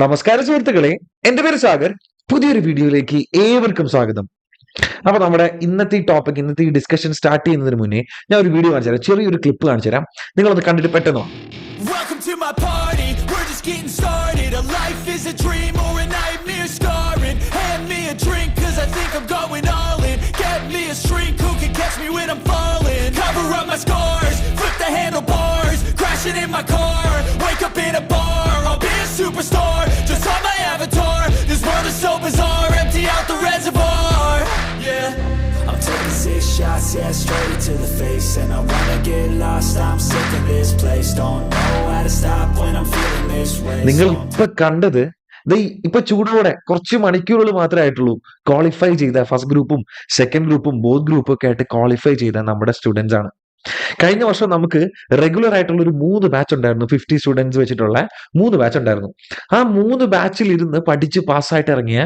നമസ്കാരം സുഹൃത്തുക്കളെ, എന്റെ പേര് സാഗർ. പുതിയൊരു വീഡിയോയിലേക്ക് ഏവർക്കും സ്വാഗതം. അപ്പൊ നമ്മുടെ ഇന്നത്തെ ഈ ഡിസ്കഷൻ സ്റ്റാർട്ട് ചെയ്യുന്നതിന് മുന്നേ ഞാൻ ഒരു വീഡിയോ കാണിച്ചു തരാം, ചെറിയൊരു ക്ലിപ്പ് കാണിച്ചു തരാം. നിങ്ങളത് കണ്ടിട്ട് പെട്ടെന്നോ. Welcome to my party, we're just getting started. A life is a dream or a nightmare scarring. Hand me a drink cause I think I'm going all in. Get me a shrink who can catch me when I'm falling. Cover up my scars, flip the handlebars. Crashing in my car, wake up in a bar. I'll be a superstar, just on my avatar. This world is so bizarre, empty out the reservoir. Yeah, I'm taking 6 shots, yeah, straight to the face. And I wanna get lost, I'm sick of this place. Don't know how to stop when I'm feeling this way. നിങ്ങൾ ഇപ്പൊ കണ്ടത് ഇപ്പൊ ചൂടോടെ കുറച്ച് മണിക്കൂറുകൾ മാത്രമേ ആയിട്ടുള്ളൂ qualify ചെയ്ത ഫസ്റ്റ് ഗ്രൂപ്പും സെക്കൻഡ് ഗ്രൂപ്പും ബോത്ത് ഗ്രൂപ്പും ഒക്കെ ആയിട്ട് ക്വാളിഫൈ ചെയ്ത നമ്മുടെ സ്റ്റുഡൻസ് ആണ്. കഴിഞ്ഞ വർഷം നമുക്ക് റെഗുലർ ആയിട്ടുള്ള ഒരു 3 ബാച്ച് ഉണ്ടായിരുന്നു. 50 സ്റ്റുഡൻസ് വെച്ചിട്ടുള്ള 3 ബാച്ച് ഉണ്ടായിരുന്നു. ആ 3 ബാച്ചിൽ ഇരുന്ന് പഠിച്ച് പാസ്സായിട്ട് ഇറങ്ങിയ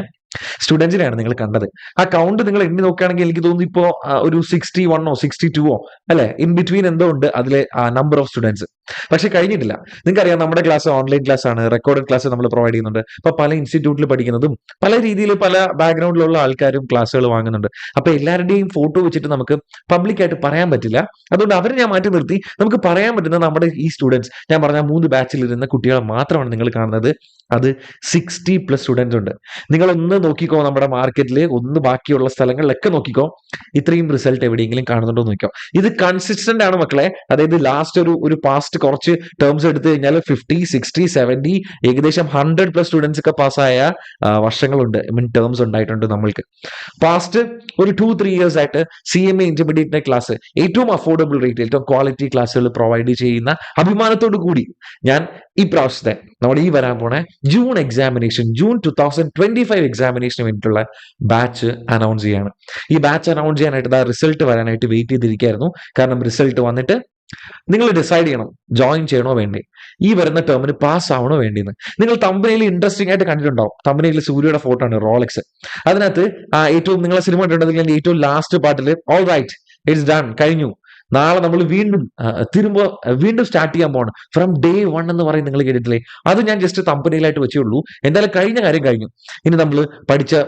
സ്റ്റുഡൻസിനെയാണ് നിങ്ങൾ കണ്ടത്. ആ കൗണ്ട് നിങ്ങൾ എണ്ണി നോക്കുകയാണെങ്കിൽ എനിക്ക് തോന്നുന്നു ഇപ്പോ ഒരു 61ഓ 62ഓ അല്ലെ, ഇൻ ബിറ്റ്വീൻ എന്തോ ഉണ്ട് അതിലെ നമ്പർ ഓഫ് സ്റ്റുഡൻസ്. പക്ഷെ കഴിഞ്ഞിട്ടില്ല. നിങ്ങൾക്കറിയാം നമ്മുടെ ക്ലാസ് ഓൺലൈൻ ക്ലാസ് ആണ്, റെക്കോർഡഡ് ക്ലാസ് നമ്മൾ പ്രൊവൈഡ് ചെയ്യുന്നുണ്ട്. അപ്പൊ പല ഇൻസ്റ്റിറ്റ്യൂട്ടിൽ പഠിക്കുന്നതും പല രീതിയിൽ പല ബാക്ക്ഗ്രൗണ്ടിലുള്ള ആൾക്കാരും ക്ലാസ്സുകൾ വാങ്ങുന്നുണ്ട്. അപ്പൊ എല്ലാവരുടെയും ഫോട്ടോ വെച്ചിട്ട് നമുക്ക് പബ്ലിക് ആയിട്ട് പറയാൻ പറ്റില്ല. അതുകൊണ്ട് അവരെ ഞാൻ മാറ്റി നിർത്തി നമുക്ക് പറയാൻ പറ്റുന്ന നമ്മുടെ ഈ സ്റ്റുഡൻസ്, ഞാൻ പറഞ്ഞ 3 ബാച്ചിൽ ഇരുന്ന കുട്ടികളെ മാത്രമാണ് നിങ്ങൾ കാണുന്നത്. അത് 60+ സ്റ്റുഡൻസ് ഉണ്ട്. നിങ്ങളൊന്ന് നോക്കിക്കോ, നമ്മുടെ മാർക്കറ്റിൽ ഒന്ന് ബാക്കിയുള്ള സ്ഥലങ്ങളിലൊക്കെ നോക്കിക്കോ, ഇത്രയും റിസൾട്ട് എവിടെയെങ്കിലും കാണുന്നുണ്ടോ നോക്കിക്കോ. ഇത് കൺസിസ്റ്റന്റ് ആണ് മക്കളെ. അതായത് ലാസ്റ്റ് ഒരു പാസ്റ്റ് കുറച്ച് ടേംസ് എടുത്തു കഴിഞ്ഞാൽ 50, 60, 70 ഏകദേശം 100+ സ്റ്റുഡൻസ് ഒക്കെ പാസ്സായ വർഷങ്ങളുണ്ട്, ടേംസ് ഉണ്ടായിട്ടുണ്ട് നമ്മൾക്ക്. പാസ്റ്റ് ഒരു 2-3 ഇയേഴ്സ് ആയിട്ട് CMA ഇന്റർമീഡിയറ്റിന്റെ ക്ലാസ് ഏറ്റവും അഫോർഡബിൾ റേറ്റ്, ഏറ്റവും ക്വാളിറ്റി ക്ലാസ്സുകൾ പ്രൊവൈഡ് ചെയ്യുന്ന അഭിമാനത്തോടു കൂടി ഞാൻ ഈ പ്രാവശ്യത്തെ നമ്മുടെ ഈ വരാൻ പോണ ജൂൺ 2025 എക്സാമിനേഷന് വേണ്ടിയിട്ടുള്ള ബാച്ച് അനൗൺസ് ചെയ്യാണ്. ഈ ബാച്ച് അനൗൺസ് ചെയ്യാനായിട്ട് റിസൾട്ട് വരാനായിട്ട് വെയിറ്റ് ചെയ്തിരിക്കുകയായിരുന്നു. കാരണം റിസൾട്ട് വന്നിട്ട് നിങ്ങൾ ഡിസൈഡ് ചെയ്യണം ജോയിൻ ചെയ്യണോ വേണ്ടേ, ഈ വരുന്ന ടേമിന് പാസ് ആവണോ വേണ്ടിയെന്ന്. നിങ്ങൾ തമ്പനയിൽ ഇൻട്രസ്റ്റിംഗ് ആയിട്ട് കണ്ടിട്ടുണ്ടാവും. തമ്പനയിൽ സൂര്യയുടെ ഫോട്ടോ ആണ്, റോളക്സ്. അതിനകത്ത് ഏറ്റവും നിങ്ങളെ സിനിമ കണ്ടിട്ടുണ്ടെങ്കിൽ ഏറ്റവും ലാസ്റ്റ് പാർട്ടിൽ ഓൾ റൈറ്റ് ഇറ്റ്സ് ഡൺ, കഴിഞ്ഞു, നാളെ നമ്മൾ വീണ്ടും സ്റ്റാർട്ട് ചെയ്യാൻ പോകണം ഫ്രം ഡേ 1 എന്ന് പറയും. നിങ്ങൾ കേട്ടിട്ടില്ലേ? അത് ഞാൻ ജസ്റ്റ് തമ്പനയിലായിട്ട് വെച്ചേ ഉള്ളൂ. എന്തായാലും കഴിഞ്ഞ കാര്യം കഴിഞ്ഞു. ഇനി നമ്മൾ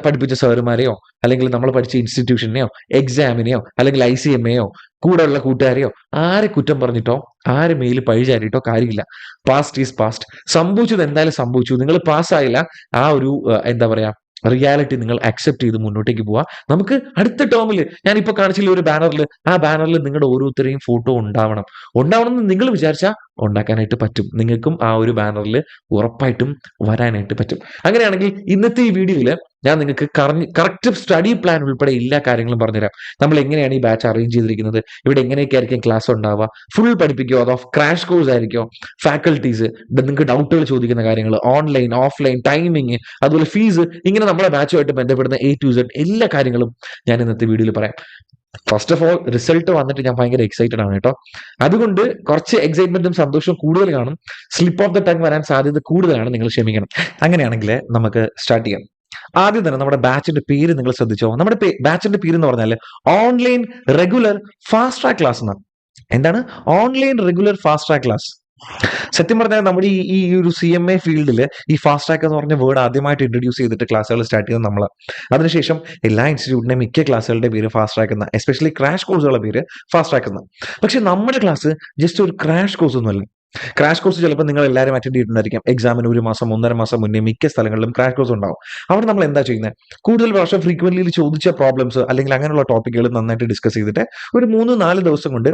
പഠിപ്പിച്ച സാറുമാരെയോ അല്ലെങ്കിൽ നമ്മൾ പഠിച്ച ഇൻസ്റ്റിറ്റ്യൂഷനെയോ എക്സാമിനെയോ അല്ലെങ്കിൽ ICMAയോ കൂടെയുള്ള കൂട്ടുകാരെയോ ആരെ കുറ്റം പറഞ്ഞിട്ടോ ആരെ മേൽ പഴിചാരിട്ടോ കാര്യമില്ല. Past is past. സംഭവിച്ചത് എന്തായാലും സംഭവിച്ചു. നിങ്ങൾ പാസ്സായില്ല, ആ ഒരു എന്താ പറയാ റിയാലിറ്റി നിങ്ങൾ അക്സെപ്റ്റ് ചെയ്ത് മുന്നോട്ടേക്ക് പോവാ. നമുക്ക് അടുത്ത ടേമിൽ ഞാൻ ഇപ്പൊ കാണിച്ചില്ല ഒരു ബാനറിൽ, ആ ബാനറിൽ നിങ്ങളുടെ ഓരോരുത്തരെയും ഫോട്ടോ ഉണ്ടാവണം എന്ന് നിങ്ങൾ വിചാരിച്ചാൽ ഉണ്ടാക്കാനായിട്ട് പറ്റും. നിങ്ങൾക്കും ആ ഒരു ബാനറിൽ ഉറപ്പായിട്ടും വരാനായിട്ട് പറ്റും. അങ്ങനെയാണെങ്കിൽ ഇന്നത്തെ ഈ വീഡിയോയിൽ ഞാൻ നിങ്ങൾക്ക് കറക്റ്റ് സ്റ്റഡി പ്ലാൻ ഉൾപ്പെടെ എല്ലാ കാര്യങ്ങളും പറഞ്ഞുതരാം. നമ്മൾ എങ്ങനെയാണ് ഈ ബാച്ച് അറേഞ്ച് ചെയ്തിരിക്കുന്നത്, ഇവിടെ എങ്ങനെയൊക്കെ ആയിരിക്കും ക്ലാസ് ഉണ്ടാവുക, ഫുൾ പഠിപ്പിക്കോ അതോ ക്രാഷ് കോഴ്സ് ആയിരിക്കോ, ഫാക്കൽറ്റീസ്, നിങ്ങൾക്ക് ഡൗട്ടുകൾ ചോദിക്കുന്ന കാര്യങ്ങൾ, ഓൺലൈൻ ഓഫ്ലൈൻ ടൈമിങ്, അതുപോലെ ഫീസ്, ഇങ്ങനെ നമ്മുടെ ബാച്ചുമായിട്ട് ബന്ധപ്പെടുന്ന A to Z എല്ലാ കാര്യങ്ങളും ഞാൻ ഇന്നത്തെ വീഡിയോയിൽ പറയാം. ഫസ്റ്റ് ഓഫ് ഓൾ റിസൾട്ട് വന്നിട്ട് ഞാൻ ഭയങ്കര എക്സൈറ്റഡ് ആണ് കേട്ടോ. അതുകൊണ്ട് കുറച്ച് എക്സൈറ്റ്മെന്റും സന്തോഷവും കൂടുതൽ കാണും. സ്ലിപ്പ് ഓഫ് ദ ടങ് വരാൻ സാധ്യത കൂടുതലാണ്, നിങ്ങൾ ക്ഷമിക്കണം. അങ്ങനെയാണെങ്കിൽ നമുക്ക് സ്റ്റാർട്ട് ചെയ്യാം. ആദ്യം തന്നെ നമ്മുടെ ബാച്ചിന്റെ പേര് നിങ്ങൾ ശ്രദ്ധിച്ചോ. നമ്മുടെ ബാച്ചിന്റെ പേര് എന്ന് പറഞ്ഞാൽ online regular fast track class എന്നാണ്. എന്താണ് online regular fast track class? സത്യം പറഞ്ഞാൽ നമ്മുടെ ഈ ഒരു CMA ഫീൽഡിൽ ഈ ഫാസ്റ്റ് ട്രാക്ക് എന്ന് പറഞ്ഞ വേർഡ് ആദ്യമായിട്ട് ഇൻട്രൊഡ്യൂസ് ചെയ്തിട്ട് ക്ലാസ്സുകൾ സ്റ്റാർട്ട് ചെയ്തത് നമ്മളാണ്. അതിനുശേഷം എല്ലാ ഇൻസ്റ്റിറ്റ്യൂട്ടിന്റെ മിക്ക ക്ലാസ്സുകളുടെ പേര് ഫാസ്റ്റ് ട്രാക്ക് എന്ന, എസ്പെഷ്യലി ക്രാഷ് കോഴ്സുകളുടെ പേര് ഫാസ്റ്റ് ട്രാക്ക് എന്ന. പക്ഷെ നമ്മുടെ ക്ലാസ് ജസ്റ്റ് ഒരു ക്രാഷ് കോഴ്സ് ഒന്നുമല്ല. ക്രാഷ് കോഴ്സ് ചിലപ്പോൾ നിങ്ങൾ എല്ലാവരും അറ്റൻഡ് ചെയ്തിട്ടുണ്ടായിരിക്കും. എക്സാമിന് 1 മാസം 1.5 മാസം മുന്നേ മിക്ക സ്ഥലങ്ങളിലും ക്രാഷ് കോഴ്സ് ഉണ്ടാവും. അവിടെ നമ്മൾ എന്താ ചെയ്യുന്നത്, കൂടുതൽ പ്രാവശ്യം ഫ്രീക്വന്റ്ലി ചോദിച്ച പ്രോബ്ലംസ് അല്ലെങ്കിൽ അങ്ങനെയുള്ള ടോപ്പിക്കുകൾ നന്നായിട്ട് ഡിസ്കസ് ചെയ്തിട്ട് ഒരു 3-4 ദിവസം കൊണ്ട്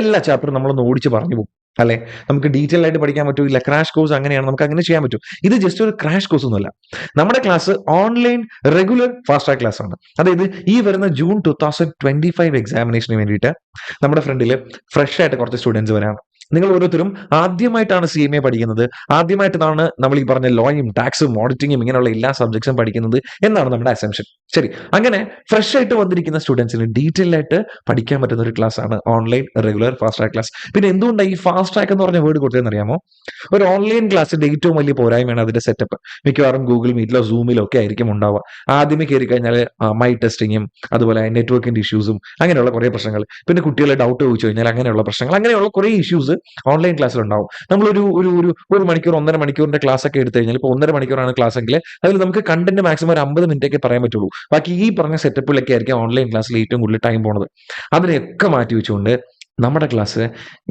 എല്ലാ ചാപ്റ്ററും നമ്മളൊന്ന് ഓടിച്ച് പറഞ്ഞു പോകും. അല്ലെ, നമുക്ക് ഡീറ്റെയിൽ ആയിട്ട് പഠിക്കാൻ പറ്റൂല. ക്രാഷ് കോഴ്സ് അങ്ങനെയാണ്, നമുക്ക് അങ്ങനെ ചെയ്യാൻ പറ്റും. ഇത് ജസ്റ്റ് ഒരു ക്രാഷ് കോഴ്സ് ഒന്നുമല്ല. നമ്മുടെ class online regular fast track class ആണ്. അതായത് ഈ വരുന്ന ജൂൺ 2025 എക്സാമിനേഷന് വേണ്ടിയിട്ട് നമ്മുടെ ഫ്രണ്ടിൽ ഫ്രഷ് ആയിട്ട് കുറച്ച് സ്റ്റുഡൻസ് വരാം. നിങ്ങൾ ഓരോരുത്തരും ആദ്യമായിട്ടാണ് CMA പഠിക്കുന്നത്, ആദ്യമായിട്ടാണ് നമ്മൾ ഈ പറഞ്ഞ ലോയും ടാക്സും ഓഡിറ്റിങ്ങും ഇങ്ങനെയുള്ള എല്ലാ സബ്ജക്ട്സും പഠിക്കുന്നത് എന്നാണ് നമ്മുടെ അസംഷൻ. ശരി, അങ്ങനെ ഫ്രഷ് ആയിട്ട് വന്നിരിക്കുന്ന സ്റ്റുഡൻസിന് ഡീറ്റെയിൽ ആയിട്ട് പഠിക്കാൻ പറ്റുന്ന ഒരു ക്ലാസ് ആണ് online regular fast track class. പിന്നെ എന്തുകൊണ്ടാണ് ഈ ഫാസ്റ്റ് ട്രാക്ക് എന്ന് പറഞ്ഞ വേർഡ് കൊടുത്തതെന്ന് അറിയാമോ? ഒരു ഓൺലൈൻ ക്ലാസ്സിന്റെ ഏറ്റവും വലിയ പോരായ്മയാണ് അതിന്റെ സെറ്റപ്പ്. മിക്കവാറും ഗൂഗിൾ മീറ്റിലോ സൂമിലോ ഒക്കെ ആയിരിക്കും ഉണ്ടാവുക. ആദ്യമേ കയറി കഴിഞ്ഞാൽ മൈ ടെസ്റ്റിങ്ങും അതുപോലെ നെറ്റ്വർക്കിന്റെ ഇഷ്യൂസും അങ്ങനെയുള്ള കുറെ പ്രശ്നങ്ങൾ, പിന്നെ കുട്ടികളെ ഡൗട്ട് ചോദിച്ചു കഴിഞ്ഞാൽ അങ്ങനെയുള്ള പ്രശ്നങ്ങൾ, അങ്ങനെയുള്ള കുറെ ഇഷ്യൂസ് ഓൺലൈൻ ക്ലാസ്സിലുണ്ടാവും. നമ്മളൊരു ഒരു ഒരു ഒരു മണിക്കൂർ 1.5 മണിക്കൂറിന്റെ ക്ലാസ് ഒക്കെ എടുത്തു കഴിഞ്ഞാൽ ഇപ്പോൾ 1.5 മണിക്കൂറാണ് ക്ലാസ് എങ്കിൽ അതിൽ നമുക്ക് കണ്ടന്റ് മാക്സിമം ഒരു 50 മിനിറ്റ് ഒക്കെ പറയാൻ പറ്റുള്ളൂ. ബാക്കി ഈ പറഞ്ഞ സെറ്റപ്പിലൊക്കെ ആയിരിക്കും ഓൺലൈൻ ക്ലാസ്സിൽ ഏറ്റവും കൂടുതൽ ടൈം പോണത്. അതിനെയൊക്കെ മാറ്റി വെച്ചുകൊണ്ട് നമ്മുടെ ക്ലാസ്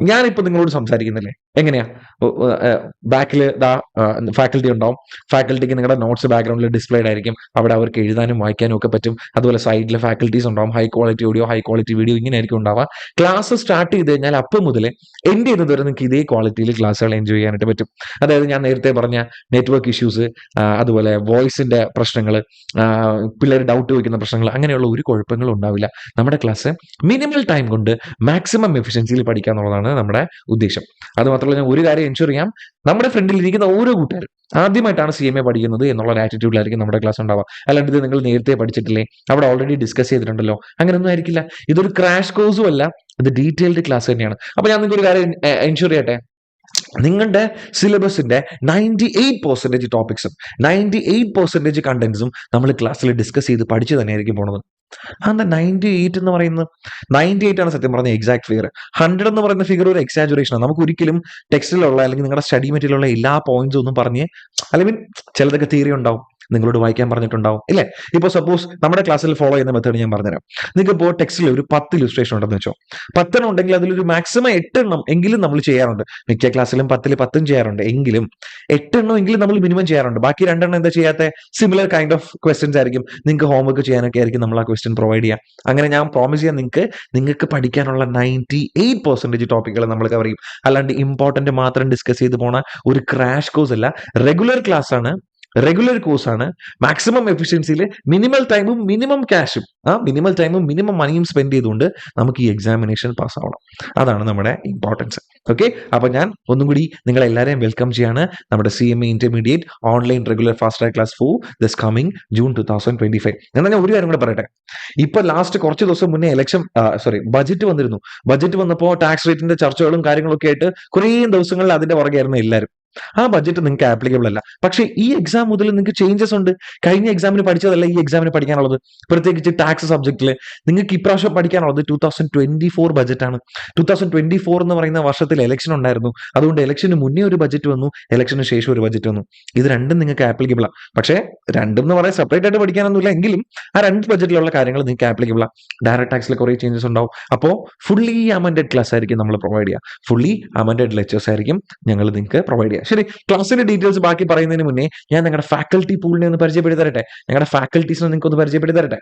ഞാനിപ്പോൾ നിങ്ങളോട് സംസാരിക്കുന്നില്ലേ എങ്ങനെയാ, ബാക്കിൽ ഫാക്കൽറ്റി ഉണ്ടാവും. ഫാക്കൽറ്റിക്ക് നിങ്ങളുടെ നോട്ട്സ് ബാക്ക്ഗ്രൗണ്ടിൽ ഡിസ്പ്ലേഡ് ആയിരിക്കും. അവിടെ അവർക്ക് എഴുതാനും വായിക്കാനും ഒക്കെ പറ്റും. അതുപോലെ സൈഡിൽ ഫാക്കൽറ്റീസ് ഉണ്ടാവും. High quality audio, high quality video, ഇങ്ങനെ ആയിരിക്കും ഉണ്ടാവുക. ക്ലാസ് സ്റ്റാർട്ട് ചെയ്ത് കഴിഞ്ഞാൽ അപ്പം മുതൽ എൻഡ് ചെയ്യുന്നത് വരെ നിങ്ങൾക്ക് ഇതേ ക്വാളിറ്റിയിൽ ക്ലാസ്സുകൾ എൻജോയ് ചെയ്യാനായിട്ട് പറ്റും. അതായത് ഞാൻ നേരത്തെ പറഞ്ഞ നെറ്റ്വർക്ക് ഇഷ്യൂസ്, അതുപോലെ വോയിസിന്റെ പ്രശ്നങ്ങൾ, പിള്ളേർ ഡൗട്ട് ചോദിക്കുന്ന പ്രശ്നങ്ങൾ, അങ്ങനെയുള്ള ഒരു കുഴപ്പങ്ങളും ഉണ്ടാവില്ല. നമ്മുടെ ക്ലാസ് മിനിമൽ ടൈം കൊണ്ട് മാക്സിമം എഫിഷ്യൻസിയിൽ പഠിക്കുക എന്നുള്ളതാണ് നമ്മുടെ ഉദ്ദേശം. അത് മാത്രമല്ല, ഞാൻ ഒരു കാര്യം എൻഷുർ ചെയ്യാം, നമ്മുടെ ഫ്രണ്ടിൽ ഇരിക്കുന്ന ഓരോ കൂട്ടുകാരും ആദ്യമായിട്ടാണ് CMA പഠിക്കുന്നത് എന്നുള്ള ഒരു ആറ്റിറ്റ്യൂഡിലായിരിക്കും നമ്മുടെ ക്ലാസ് ഉണ്ടാവുക. അല്ലാണ്ട് ഇത് നിങ്ങൾ നേരത്തെ പഠിച്ചിട്ടില്ലേ, അവിടെ ഓൾറെഡി ഡിസ്കസ് ചെയ്തിട്ടുണ്ടല്ലോ, അങ്ങനെയൊന്നും ആയിരിക്കില്ല. ഇതൊരു ക്രാഷ് കോഴ്സും അല്ല, ഇത് ഡീറ്റെയിൽഡ് ക്ലാസ് തന്നെയാണ്. അപ്പൊ ഞാൻ നിങ്ങൾക്ക് ഒരു കാര്യം എൻഷുർ ചെയ്യട്ടെ, നിങ്ങളുടെ സിലബസിന്റെ 98% ടോപ്പിക്സും 98% കണ്ടന്റ്സും നമ്മൾ ക്ലാസ്സിൽ ഡിസ്കസ് ചെയ്ത് പഠിച്ചു തന്നെയായിരിക്കും പോണത്. അതെന്താ 98 എന്ന് പറയുന്നത്? 98 ആണ് സത്യം പറഞ്ഞ എക്സാക്ട് ഫിഗർ. 100 എന്ന് പറയുന്ന ഫിഗർ ഒരു എക്സാജുറേഷൻ ആണ്. നമുക്ക് ഒരിക്കലും ടെക്സ്റ്റിലുള്ള അല്ലെങ്കിൽ നിങ്ങളുടെ സ്റ്റഡി മെറ്റീരിയലുള്ള എല്ലാ പോയിന്റ്സും ഒന്നും പറഞ്ഞ്, അല്ലെങ്കിൽ ചിലതൊക്കെ തിയറി ഉണ്ടാവും, നിങ്ങളോട് വായിക്കാൻ പറഞ്ഞിട്ടുണ്ടാവും, ഇല്ലേ? ഇപ്പോൾ സപ്പോസ് നമ്മുടെ ക്ലാസ്സിൽ ഫോളോ ചെയ്യുന്ന മെത്തേഡ് ഞാൻ പറഞ്ഞുതരാം. നിങ്ങൾക്ക് ഇപ്പോൾ ടെക്സ്റ്റിൽ ഒരു 10 ഇലുസ്ട്രേഷൻ ഉണ്ടെന്ന് വെച്ചോ. 10 എണ്ണം ഉണ്ടെങ്കിൽ അതിലൊരു മാക്സിമം 8 എണ്ണം എങ്കിലും നമ്മൾ ചെയ്യാറുണ്ട്. മിക്ക ക്ലാസ്സിലും 10ൽ 10ഉം ചെയ്യാറുണ്ട്, എങ്കിലും 8 എണ്ണം എങ്കിലും നമ്മൾ മിനിമം ചെയ്യാറുണ്ട്. ബാക്കി 2 എണ്ണം എന്താ ചെയ്യാത്ത? സിമിലർ കൈൻഡ് ഓഫ് ക്വസ്റ്റ്യൻസ് ആയിരിക്കും. നിങ്ങൾക്ക് ഹോംവർക്ക് ചെയ്യാനൊക്കെ ആയിരിക്കും നമ്മൾ ആ ക്വസ്റ്റ്യൻ പ്രൊവൈഡ് ചെയ്യാം. അങ്ങനെ ഞാൻ പ്രോമിസ് ചെയ്യാം, നിങ്ങൾക്ക് പഠിക്കാനുള്ള 98% ടോപ്പിക്കുകൾ നമ്മൾ കവർ ചെയ്യും. അല്ലാണ്ട് ഇമ്പോർട്ടന്റ് മാത്രം ഡിസ്കസ് ചെയ്ത് പോണ ഒരു ക്രാഷ് കോഴ്സ് അല്ല, റെഗുലർ ക്ലാസ് ആണ്, റെഗുലർ കോഴ്സാണ്. മാക്സിമം എഫിഷ്യൻസിയിൽ മിനിമൽ ടൈമും മിനിമം ക്യാഷും മിനിമൽ ടൈമും മിനിമം മണിയും സ്പെൻഡ് ചെയ്തുകൊണ്ട് നമുക്ക് ഈ എക്സാമിനേഷൻ പാസ് ആവണം. അതാണ് നമ്മുടെ ഇമ്പോർട്ടൻസ്. ഓക്കെ, അപ്പൊ ഞാൻ ഒന്നും കൂടി നിങ്ങളെല്ലാവരെയും വെൽക്കം ചെയ്യാണ് നമ്മുടെ CMA intermediate online regular fast track class for this coming June 2025. എന്നാൽ ഞാൻ ഒരു കാര്യം കൂടെ പറയട്ടെ. ഇപ്പൊ ലാസ്റ്റ് കുറച്ച് ദിവസം മുന്നേ ബജറ്റ് വന്നിരുന്നു. ബജറ്റ് വന്നപ്പോൾ ടാക്സ് റേറ്റിന്റെ ചർച്ചകളും കാര്യങ്ങളൊക്കെ ആയിട്ട് കുറേ ദിവസങ്ങളിൽ അതിന്റെ പുറകെയായിരുന്നു എല്ലാവരും. ആ ബഡ്ജറ്റ് നിങ്ങൾക്ക് ആപ്ലിക്കബിൾ അല്ല. പക്ഷേ ഈ എക്സാം മുതൽ നിങ്ങൾക്ക് ചേഞ്ചസ് ഉണ്ട്. കഴിഞ്ഞ എക്സാമിന് പഠിച്ചതല്ല ഈ എക്സാമിന് പഠിക്കാനുള്ളത്. പ്രത്യേകിച്ച് ടാക്സ് സബ്ജക്റ്റിൽ നിങ്ങൾക്ക് ഇപ്രാവശ്യം പഠിക്കാനുള്ളത് 2024 ബജറ്റാണ്. 2024 എന്ന് പറയുന്ന വർഷത്തിൽ ഇലക്ഷൻ ഉണ്ടായിരുന്നു. അതുകൊണ്ട് ഇലക്ഷന് മുന്നേ ഒരു ബജറ്റ് വന്നു, ഇലക്ഷന് ശേഷം ഒരു ബജറ്റ് വന്നു. ഇത് രണ്ടും നിങ്ങൾക്ക് ആപ്ലിക്കബിൾ ആണ്. പക്ഷേ രണ്ടും എന്ന് പറയാൻ സെപ്പറേറ്റ് ആയിട്ട് പഠിക്കാനൊന്നുമില്ല, എങ്കിലും ആ രണ്ട് ബജറ്റിലുള്ള കാര്യങ്ങൾ നിങ്ങൾക്ക് ആപ്ലിക്കബിൾ ആണ്. ഡയറക്ട് ടാക്സിൽ കുറേ ചേഞ്ചസ് ഉണ്ടാവും. അപ്പോൾ ഫുള്ളി അമെൻഡഡ് ക്ലാസ് ആയിരിക്കും നമ്മൾ പ്രൊവൈഡ് ചെയ്യുക. ഫുള്ളി അമെൻഡഡ് ലെക്ചേഴ്സ് ആയിരിക്കും ഞങ്ങൾ നിങ്ങൾക്ക് പ്രൊവൈഡ് ചെയ്യുക. ശരി, ക്ലാസ്സിന്റെ ഡീറ്റെയിൽസ് ബാക്കി പറയുന്നതിന് മുന്നേ ഞാൻ നിങ്ങളുടെ ഫാക്കൽറ്റി പൂളിനെ ഒന്ന് പരിചയപ്പെടുത്തി തരട്ടെ. ഞങ്ങളുടെ ഫാക്കൽറ്റീസിനെ നിങ്ങൾക്ക് ഒന്ന് പരിചയപ്പെടുത്തി തരട്ടെ.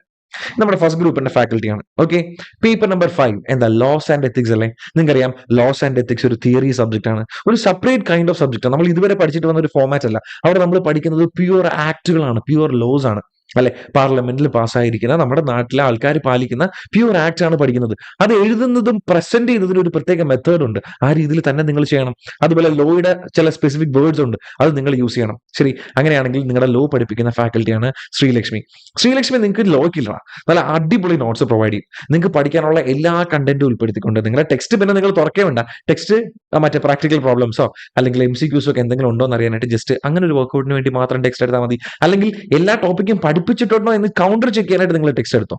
നമ്മുടെ ഫസ്റ്റ് ഗ്രൂപ്പിന്റെ ഫാക്കൽറ്റിയാണ്. ഓക്കെ, പേപ്പർ നമ്പർ 5 എന്താ, ലോസ് ആൻഡ് എത്തിക്സ് അല്ലേ? നിങ്ങൾക്കറിയാം ലോസ് ആൻഡ് എത്തിക്സ് ഒരു തിയറി സബ്ജക്ട് ആണ്, ഒരു സെപ്പറേറ്റ് കൈൻഡ് ഓഫ് സബ്ജക്ട് ആണ്. നമ്മൾ ഇതുവരെ പഠിച്ചിട്ട് വന്ന ഒരു ഫോമാറ്റ് അല്ല. അവിടെ നമ്മൾ പഠിക്കുന്നത് പ്യുവർ ആക്ടുകളാണ്, പ്യുവർ ലോസ് ആണ്, അല്ലെ? പാർലമെന്റിൽ പാസ്സായിരിക്കുന്ന നമ്മുടെ നാട്ടിലെ ആൾക്കാർ പാലിക്കുന്ന പ്യുവർ ആക്ട് ആണ് പഠിക്കുന്നത്. അത് എഴുതുന്നതും പ്രസന്റ് ചെയ്യുന്നതിനും ഒരു പ്രത്യേക മെത്തേഡ് ഉണ്ട്. ആ രീതിയിൽ തന്നെ നിങ്ങൾ ചെയ്യണം. അതുപോലെ ലോയുടെ ചില സ്പെസിഫിക് വേർഡ്സ് ഉണ്ട്, അത് നിങ്ങൾ യൂസ് ചെയ്യണം. ശരി, അങ്ങനെയാണെങ്കിൽ നിങ്ങളുടെ ലോ പഠിപ്പിക്കുന്ന ഫാക്കൽറ്റിയാണ് ശ്രീലക്ഷ്മി. ശ്രീലക്ഷ്മി നിങ്ങൾക്ക് ലോയ്ക്കില്ല, നല്ല അടിപൊളി നോട്ട്സ് പ്രൊവൈഡ് ചെയ്യും. നിങ്ങൾക്ക് പഠിക്കാനുള്ള എല്ലാ കണ്ടന്റും ഉൾപ്പെടുത്തിക്കൊണ്ട് നിങ്ങളുടെ ടെക്സ്റ്റ് പിന്നെ നിങ്ങൾ തുറക്കേ വേണ്ട. ടെക്സ്റ്റ് മറ്റേ പ്രാക്ടിക്കൽ പ്രോബ്ലംസോ അല്ലെങ്കിൽ MCQs ഒക്കെ എന്തെങ്കിലും ഉണ്ടോ എന്ന് അറിയാനായിട്ട് ജസ്റ്റ് അങ്ങനെ ഒരു വർക്കൗട്ടിന് വേണ്ടി മാത്രം ടെക്സ്റ്റ് എടുത്താൽ മതി. അല്ലെങ്കിൽ എല്ലാ ടോപ്പിക്കും പഠിപ്പിച്ചിട്ടുണ്ടോ എന്ന് കൗണ്ടർ ചെക്ക് ചെയ്യാനായിട്ട് നിങ്ങൾ ടെക്സ്റ്റ് എടുത്തോ.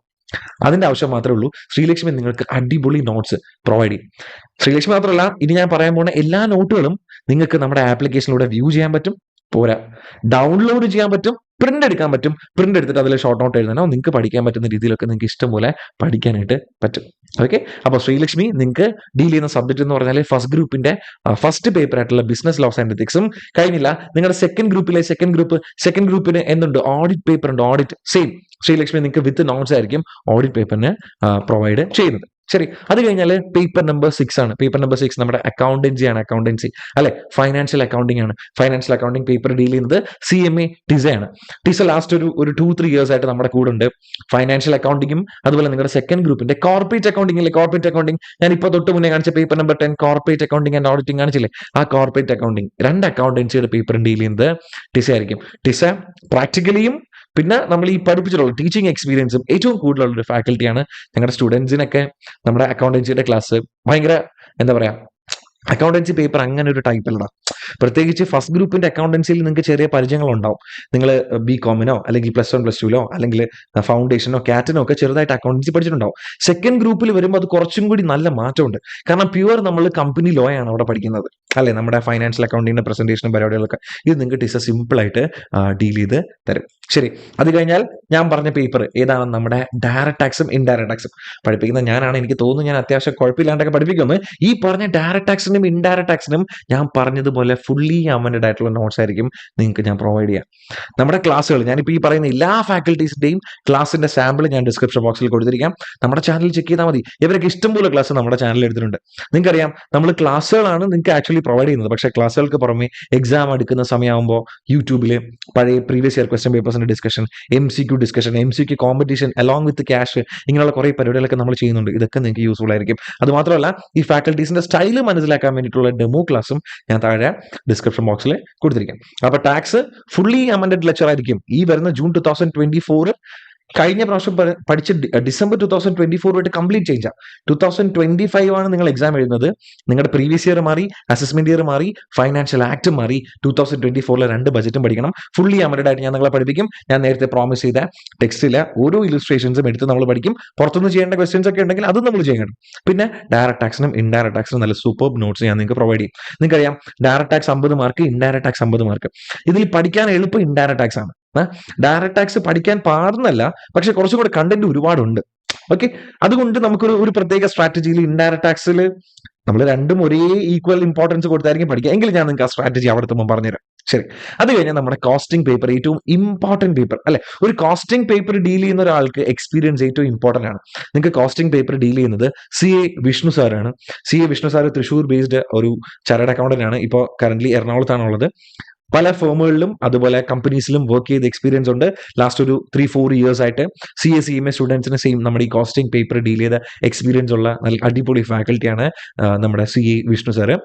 അതിന്റെ ആവശ്യം മാത്രമേ ഉള്ളൂ. ശ്രീലക്ഷ്മി നിങ്ങൾക്ക് അടിപൊളി നോട്ട്സ് പ്രൊവൈഡ് ചെയ്യും. ശ്രീലക്ഷ്മി മാത്രമല്ല, ഇനി ഞാൻ പറയാൻ പോകുന്ന എല്ലാ നോട്ടുകളും നിങ്ങൾക്ക് നമ്മുടെ ആപ്ലിക്കേഷനിലൂടെ വ്യൂ ചെയ്യാൻ പറ്റും. പോരാ, ഡൗൺലോഡ് ചെയ്യാൻ പറ്റും, പ്രിന്റ് എടുക്കാൻ പറ്റും. പ്രിന്റ് എടുത്തിട്ട് അതിൽ ഷോർട്ട് നോട്ട് എഴുതാനോ നിങ്ങൾക്ക് പഠിക്കാൻ പറ്റുന്ന രീതിയിലൊക്കെ നിങ്ങൾക്ക് ഇഷ്ടം പോലെ പഠിക്കാനായിട്ട് പറ്റും. ഓക്കെ, അപ്പോൾ ശ്രീലക്ഷ്മി നിങ്ങൾക്ക് ഡീൽ ചെയ്യുന്ന സബ്ജക്ട് എന്ന് പറഞ്ഞാൽ ഫസ്റ്റ് ഗ്രൂപ്പിന്റെ ഫസ്റ്റ് പേപ്പർ ആയിട്ടുള്ള ബിസിനസ് ലോസ് ആൻഡ് എത്തിക്സും കഴിഞ്ഞില്ല. നിങ്ങളുടെ സെക്കൻഡ് ഗ്രൂപ്പിന് എന്തുണ്ട്, ഓഡിറ്റ് പേപ്പർ ഉണ്ട്. ഓഡിറ്റ് സെയിം ശ്രീലക്ഷ്മി നിങ്ങൾക്ക് വിത്ത് നോട്ട്സ് ആയിരിക്കും ഓഡിറ്റ് പേപ്പറിന് പ്രൊവൈഡ് ചെയ്യുന്നത്. ശരി, അത് കഴിഞ്ഞാൽ പേപ്പർ നമ്പർ 6 ആണ്. പേപ്പർ നമ്പർ 6 നമ്മുടെ അക്കൗണ്ടൻസി ആണ്. അക്കൗണ്ടൻസി അല്ലെ, ഫൈനാൻഷ്യൽ അക്കൗണ്ടിങ് ആണ്. ഫൈനാൻഷ്യൽ അക്കൗണ്ടിങ് പേപ്പർ ഡീൽ ചെയ്യുന്നത് CMA ടിസ ആണ്. ടിസ ലാസ്റ്റ് ഒരു 2-3 ഇയേഴ്സ് ആയിട്ട് നമ്മുടെ കൂടെ ഉണ്ട്. ഫൈനാൻഷ്യൽ അക്കൗണ്ടിങ്ങും അതുപോലെ നിങ്ങളുടെ സെക്കൻഡ് ഗ്രൂപ്പിന്റെ കോർപ്പറേറ്റ് അക്കൗണ്ടിംഗ് അല്ലെ, കോർപ്പറേറ്റ് അക്കൗണ്ടിംഗ് ഞാൻ ഇപ്പോൾ തൊട്ട് മുന്നേ കാണിച്ച paper number 10 corporate accounting and auditing കാണിച്ചില്ലേ, ആ കോർപ്പറേറ്റ് അക്കൗണ്ടിംഗ് 2 അക്കൗണ്ടൻസിയുടെ പേപ്പർ ഡീൽ ചെയ്യുന്നത് ടിസ ആയിരിക്കും. ടിസ പ്രാക്ടിക്കലിയും പിന്നെ നമ്മൾ ഈ പഠിപ്പിച്ചിട്ടുള്ള ടീച്ചിങ് എക്സ്പീരിയൻസും ഏറ്റവും കൂടുതലുള്ള ഒരു ഫാക്കൽറ്റിയാണ്. ഞങ്ങളുടെ സ്റ്റുഡൻസിനൊക്കെ നമ്മുടെ അക്കൗണ്ടൻസിയുടെ ക്ലാസ് ഭയങ്കര എന്താ പറയാ അക്കൗണ്ടൻസി പേപ്പർ അങ്ങനെ ഒരു ടൈപ്പല്ലടാ. പ്രത്യേകിച്ച് ഫസ്റ്റ് ഗ്രൂപ്പിന്റെ അക്കൗണ്ടൻസിയിൽ നിങ്ങൾക്ക് ചെറിയ പരിചയങ്ങളുണ്ടാവും. നിങ്ങൾ ബികോമിനോ അല്ലെങ്കിൽ +1 +2ലോ അല്ലെങ്കിൽ ഫൗണ്ടേഷനോ കാറ്റിനോ ഒക്കെ ചെറുതായിട്ട് അക്കൗണ്ടൻസി പഠിച്ചിട്ടുണ്ടാവും. സെക്കൻഡ് ഗ്രൂപ്പിൽ വരുമ്പോൾ അത് കുറച്ചും കൂടി നല്ല മാറ്റമുണ്ട്. കാരണം പ്യുവർ നമ്മൾ കമ്പനി ലോ ആണ് അവിടെ പഠിക്കുന്നത്, അല്ലെ? നമ്മുടെ ഫൈനാൻഷ്യൽ അക്കൗണ്ടിങ്ങിന്റെ പ്രസന്റേഷനും പരിപാടികളൊക്കെ ഇത് നിങ്ങൾക്ക് ടീച്ചർ സിമ്പിൾ ആയിട്ട് ഡീൽ ചെയ്ത് തരും. ശരി, അത് കഴിഞ്ഞാൽ ഞാൻ പറഞ്ഞ പേപ്പർ ഏതാണ്? നമ്മുടെ ഡയറക്ട് ടാക്സും ഇൻഡയറക്ട് ടാക്സും പഠിപ്പിക്കുന്ന ഞാനാണ്. എനിക്ക് തോന്നുന്നു ഞാൻ അത്യാവശ്യം കുഴപ്പമില്ലാണ്ടൊക്കെ പഠിപ്പിക്കുന്നത്. ഈ പറഞ്ഞ ഡയറക്ട് ടാക്സിനും ഇൻഡയറക്ട് ടാക്സിനും ഞാൻ പറഞ്ഞതുപോലെ ഫുള്ളി അമൻഡ് ആയിട്ടുള്ള നോട്ട്സ് ആയിരിക്കും നിങ്ങൾക്ക് ഞാൻ പ്രൊവൈഡ് ചെയ്യാം. നമ്മുടെ ക്ലാസ്സുകൾ ഞാനിപ്പോൾ ഈ പറയുന്ന എല്ലാ ഫാക്കൽറ്റീസിന്റെയും ക്ലാസിന്റെ സാമ്പിൾ ഞാൻ ഡിസ്ക്രിപ്ഷൻ ബോക്സിൽ കൊടുത്തിരിക്കാം. നമ്മുടെ ചാനൽ ചെക്ക് ചെയ്താൽ മതി. ഇവരൊക്കെ ഇഷ്ടംപോലെ ക്ലാസ് നമ്മുടെ ചാനലിൽ എടുത്തിട്ടുണ്ട്. നിങ്ങൾക്കറിയാം, നമ്മൾ ക്ലാസ്സുകളാണ് നിങ്ങൾക്ക് ആക്ച്വലി പ്രൊവൈഡ് ചെയ്യുന്നത്. പക്ഷേ ക്ലാസ്സുകൾക്ക് പുറമെ എക്സാം എടുക്കുന്ന സമയമാകുമ്പോൾ യൂട്യൂബിൽ പഴയ പ്രീവിയസ് ഇയർ ക്വസ്റ്റ്യൻ പേപ്പേഴ്സിന്റെ discussion, MCQ discussion, MCQ competition along with cash, ഇങ്ങനെയുള്ള കുറേ പരിപാടികളൊക്കെ നമ്മൾ ചെയ്യുന്നുണ്ട്. ഇതൊക്കെ നിങ്ങൾക്ക് യൂസ്ഫുൾ ആയിരിക്കും. അത് മാത്രമല്ല, ഈ ഫാക്കൽറ്റീസിന്റെ സ്റ്റൈല് മനസ്സിലാക്കാൻ വേണ്ടിയിട്ടുള്ള ഡെമോ ക്ലാസ്സും ഞാൻ താഴെ ഡിസ്ക്രിപ്ഷൻ ബോക്സിൽ കൊടുത്തിരിക്കാം. അപ്പൊ ടാക്സ് ഫുള്ളി അമൻഡഡ് ലെക്ചർ ആയിരിക്കും ഈ വരുന്ന ജൂൺ 2024. കഴിഞ്ഞ പ്രാവശ്യം പഠിച്ച ഡിസംബർ 2024 ആയിട്ട് കംപ്ലീറ്റ് ചേഞ്ചാണ്. 2025 ആണ് നിങ്ങൾ എക്സാം എഴുതുന്നത്. നിങ്ങളുടെ പ്രീവിയസ് ഇയർ മാറി, അസസ്മെന്റ് ഇയർ മാറി, ഫൈനാൻഷ്യൽ ആക്ട് മാറി. 2024 2 ബജറ്റും പഠിക്കണം. ഫുള്ളി അമൻഡഡ് ആയിട്ട് ഞാൻ നിങ്ങളെ പഠിപ്പിക്കും. ഞാൻ നേരത്തെ പ്രോമിസ് ചെയ്ത ടെക്സ്റ്റിലെ ഓരോ ഇലുസ്ട്രേഷൻസും എടുത്ത് നമ്മൾ പഠിക്കും. പുറത്തുനിന്ന് ചെയ്യേണ്ട ക്വസ്റ്റ്യൻസ് ഒക്കെ ഉണ്ടെങ്കിൽ അതും നമ്മൾ ചെയ്യണം. പിന്നെ ഡയറക്ട് ടാക്സിനും ഇൻഡയറക്ട് ടാക്സിനും നല്ല സൂപ്പർബ് നോട്ട്സ് ഞാൻ നിങ്ങൾക്ക് പ്രൊവൈഡ് ചെയ്യും. നിങ്ങൾക്കറിയാം, direct tax 50 mark, indirect tax 50 mark. ഇതിൽ പഠിക്കാൻ എളുപ്പം ഇൻഡയറക്ട് ടാക്സ് ആണ്. ഡയറക്ട് ടാക്സ് പഠിക്കാൻ പാടുന്നല്ല, പക്ഷെ കുറച്ചും കൂടെ കണ്ടന്റ് ഒരുപാടുണ്ട്. ഓക്കെ, അതുകൊണ്ട് നമുക്കൊരു പ്രത്യേക സ്ട്രാറ്റജിയിൽ ഇൻഡയറക്ട് ടാക്സിൽ നമ്മൾ രണ്ടും ഒരേ ഈക്വൽ ഇമ്പോർട്ടൻസ് കൊടുത്തായിരിക്കും പഠിക്കുക. എങ്കിലും ഞാൻ നിങ്ങൾക്ക് ആ സ്ട്രാറ്റജി അവിടെ എത്തുമ്പോൾ പറഞ്ഞുതരാം. ശരി, അത് കഴിഞ്ഞാൽ നമ്മുടെ കോസ്റ്റിംഗ് പേപ്പർ, ഏറ്റവും ഇമ്പോർട്ടന്റ് പേപ്പർ അല്ലെ? ഒരു കോസ്റ്റിംഗ് പേപ്പർ ഡീൽ ചെയ്യുന്ന ഒരാൾക്ക് എക്സ്പീരിയൻസ് ഏറ്റവും ഇമ്പോർട്ടന്റ് ആണ്. നിങ്ങൾക്ക് കോസ്റ്റിംഗ് പേപ്പർ ഡീൽ ചെയ്യുന്നത് CA വിഷ്ണു സാറാണ്. CA Vishnu sir Thrissur based ഒരു ചാർട്ടേഡ് അക്കൗണ്ടന്റ് ആണ്. ഇപ്പോൾ കറന്റ് എറണാകുളത്താണ് ഉള്ളത്. പല ഫേമുകളിലും അതുപോലെ കമ്പനീസിലും വർക്ക് ചെയ്ത് എക്സ്പീരിയൻസ് ഉണ്ട്. ലാസ്റ്റ് ഒരു 3-4 ഇയേഴ്സ് ആയിട്ട് CA CMA സ്റ്റുഡൻസിന് സെയിം നമ്മുടെ ഈ കോസ്റ്റിംഗ് പേപ്പർ ഡീൽ ചെയ്ത എക്സ്പീരിയൻസ് ഉള്ള നല്ല അടിപൊളി ഫാക്കൽറ്റിയാണ് നമ്മുടെ CA വിഷ്ണു സാറ്.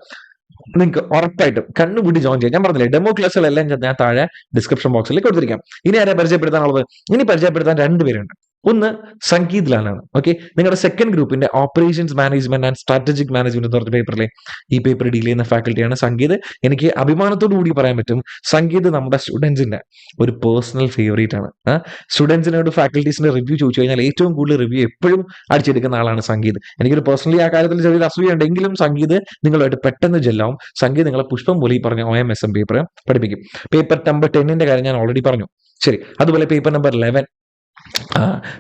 നിങ്ങൾക്ക് ഉറപ്പായിട്ടും കണ്ണുകൂടി ജോയിൻ ചെയ്യാം. ഞാൻ പറഞ്ഞില്ലേ, ഡെമോ ക്ലാസ്സുകളെല്ലാം ഞാൻ താഴെ ഡിസ്ക്രിപ്ഷൻ ബോക്സിൽ കൊടുത്തിരിക്കാം. ഇനി ആരെ പരിചയപ്പെടുത്താനുള്ളത്? ഇനി പരിചയപ്പെടുത്താൻ 2 പേരുണ്ട്. ഒന്ന് സംഗീത് ലാലാണ്. ഓക്കെ, നിങ്ങളുടെ സെക്കൻഡ് ഗ്രൂപ്പിന്റെ operations management and strategic management എന്ന് പറഞ്ഞ പേപ്പറിലെ ഈ പേപ്പർ ഡീൽ ചെയ്യുന്ന ഫാക്കൽറ്റിയാണ് സംഗീത്. എനിക്ക് അഭിമാനത്തോടു കൂടി പറയാൻ പറ്റും, സംഗീത് നമ്മുടെ സ്റ്റുഡൻസിന്റെ ഒരു പേഴ്സണൽ ഫേവറേറ്റ് ആണ്. സ്റ്റുഡൻസിനോട് ഫാക്കൽറ്റീസിന്റെ റിവ്യൂ ചോദിച്ചു കഴിഞ്ഞാൽ ഏറ്റവും കൂടുതൽ റിവ്യൂ എപ്പോഴും അടിച്ചെടുക്കുന്ന ആളാണ് സംഗീത്. എനിക്കൊരു പേഴ്സണലി ആ കാര്യത്തിൽ ചെറിയൊരു അസൂയുണ്ടെങ്കിലും സംഗീത് നിങ്ങളുമായിട്ട് പെട്ടെന്ന് ജെല്ലാവും. സംഗീത് നിങ്ങളെ പുഷ്പം പോലെ ഈ പറഞ്ഞ OMSM പേപ്പർ പഠിപ്പിക്കും. പേപ്പർ നമ്പർ 10ന്റെ കാര്യം ഞാൻ ഓൾറെഡി പറഞ്ഞു. ശരി, അതുപോലെ പേപ്പർ നമ്പർ 11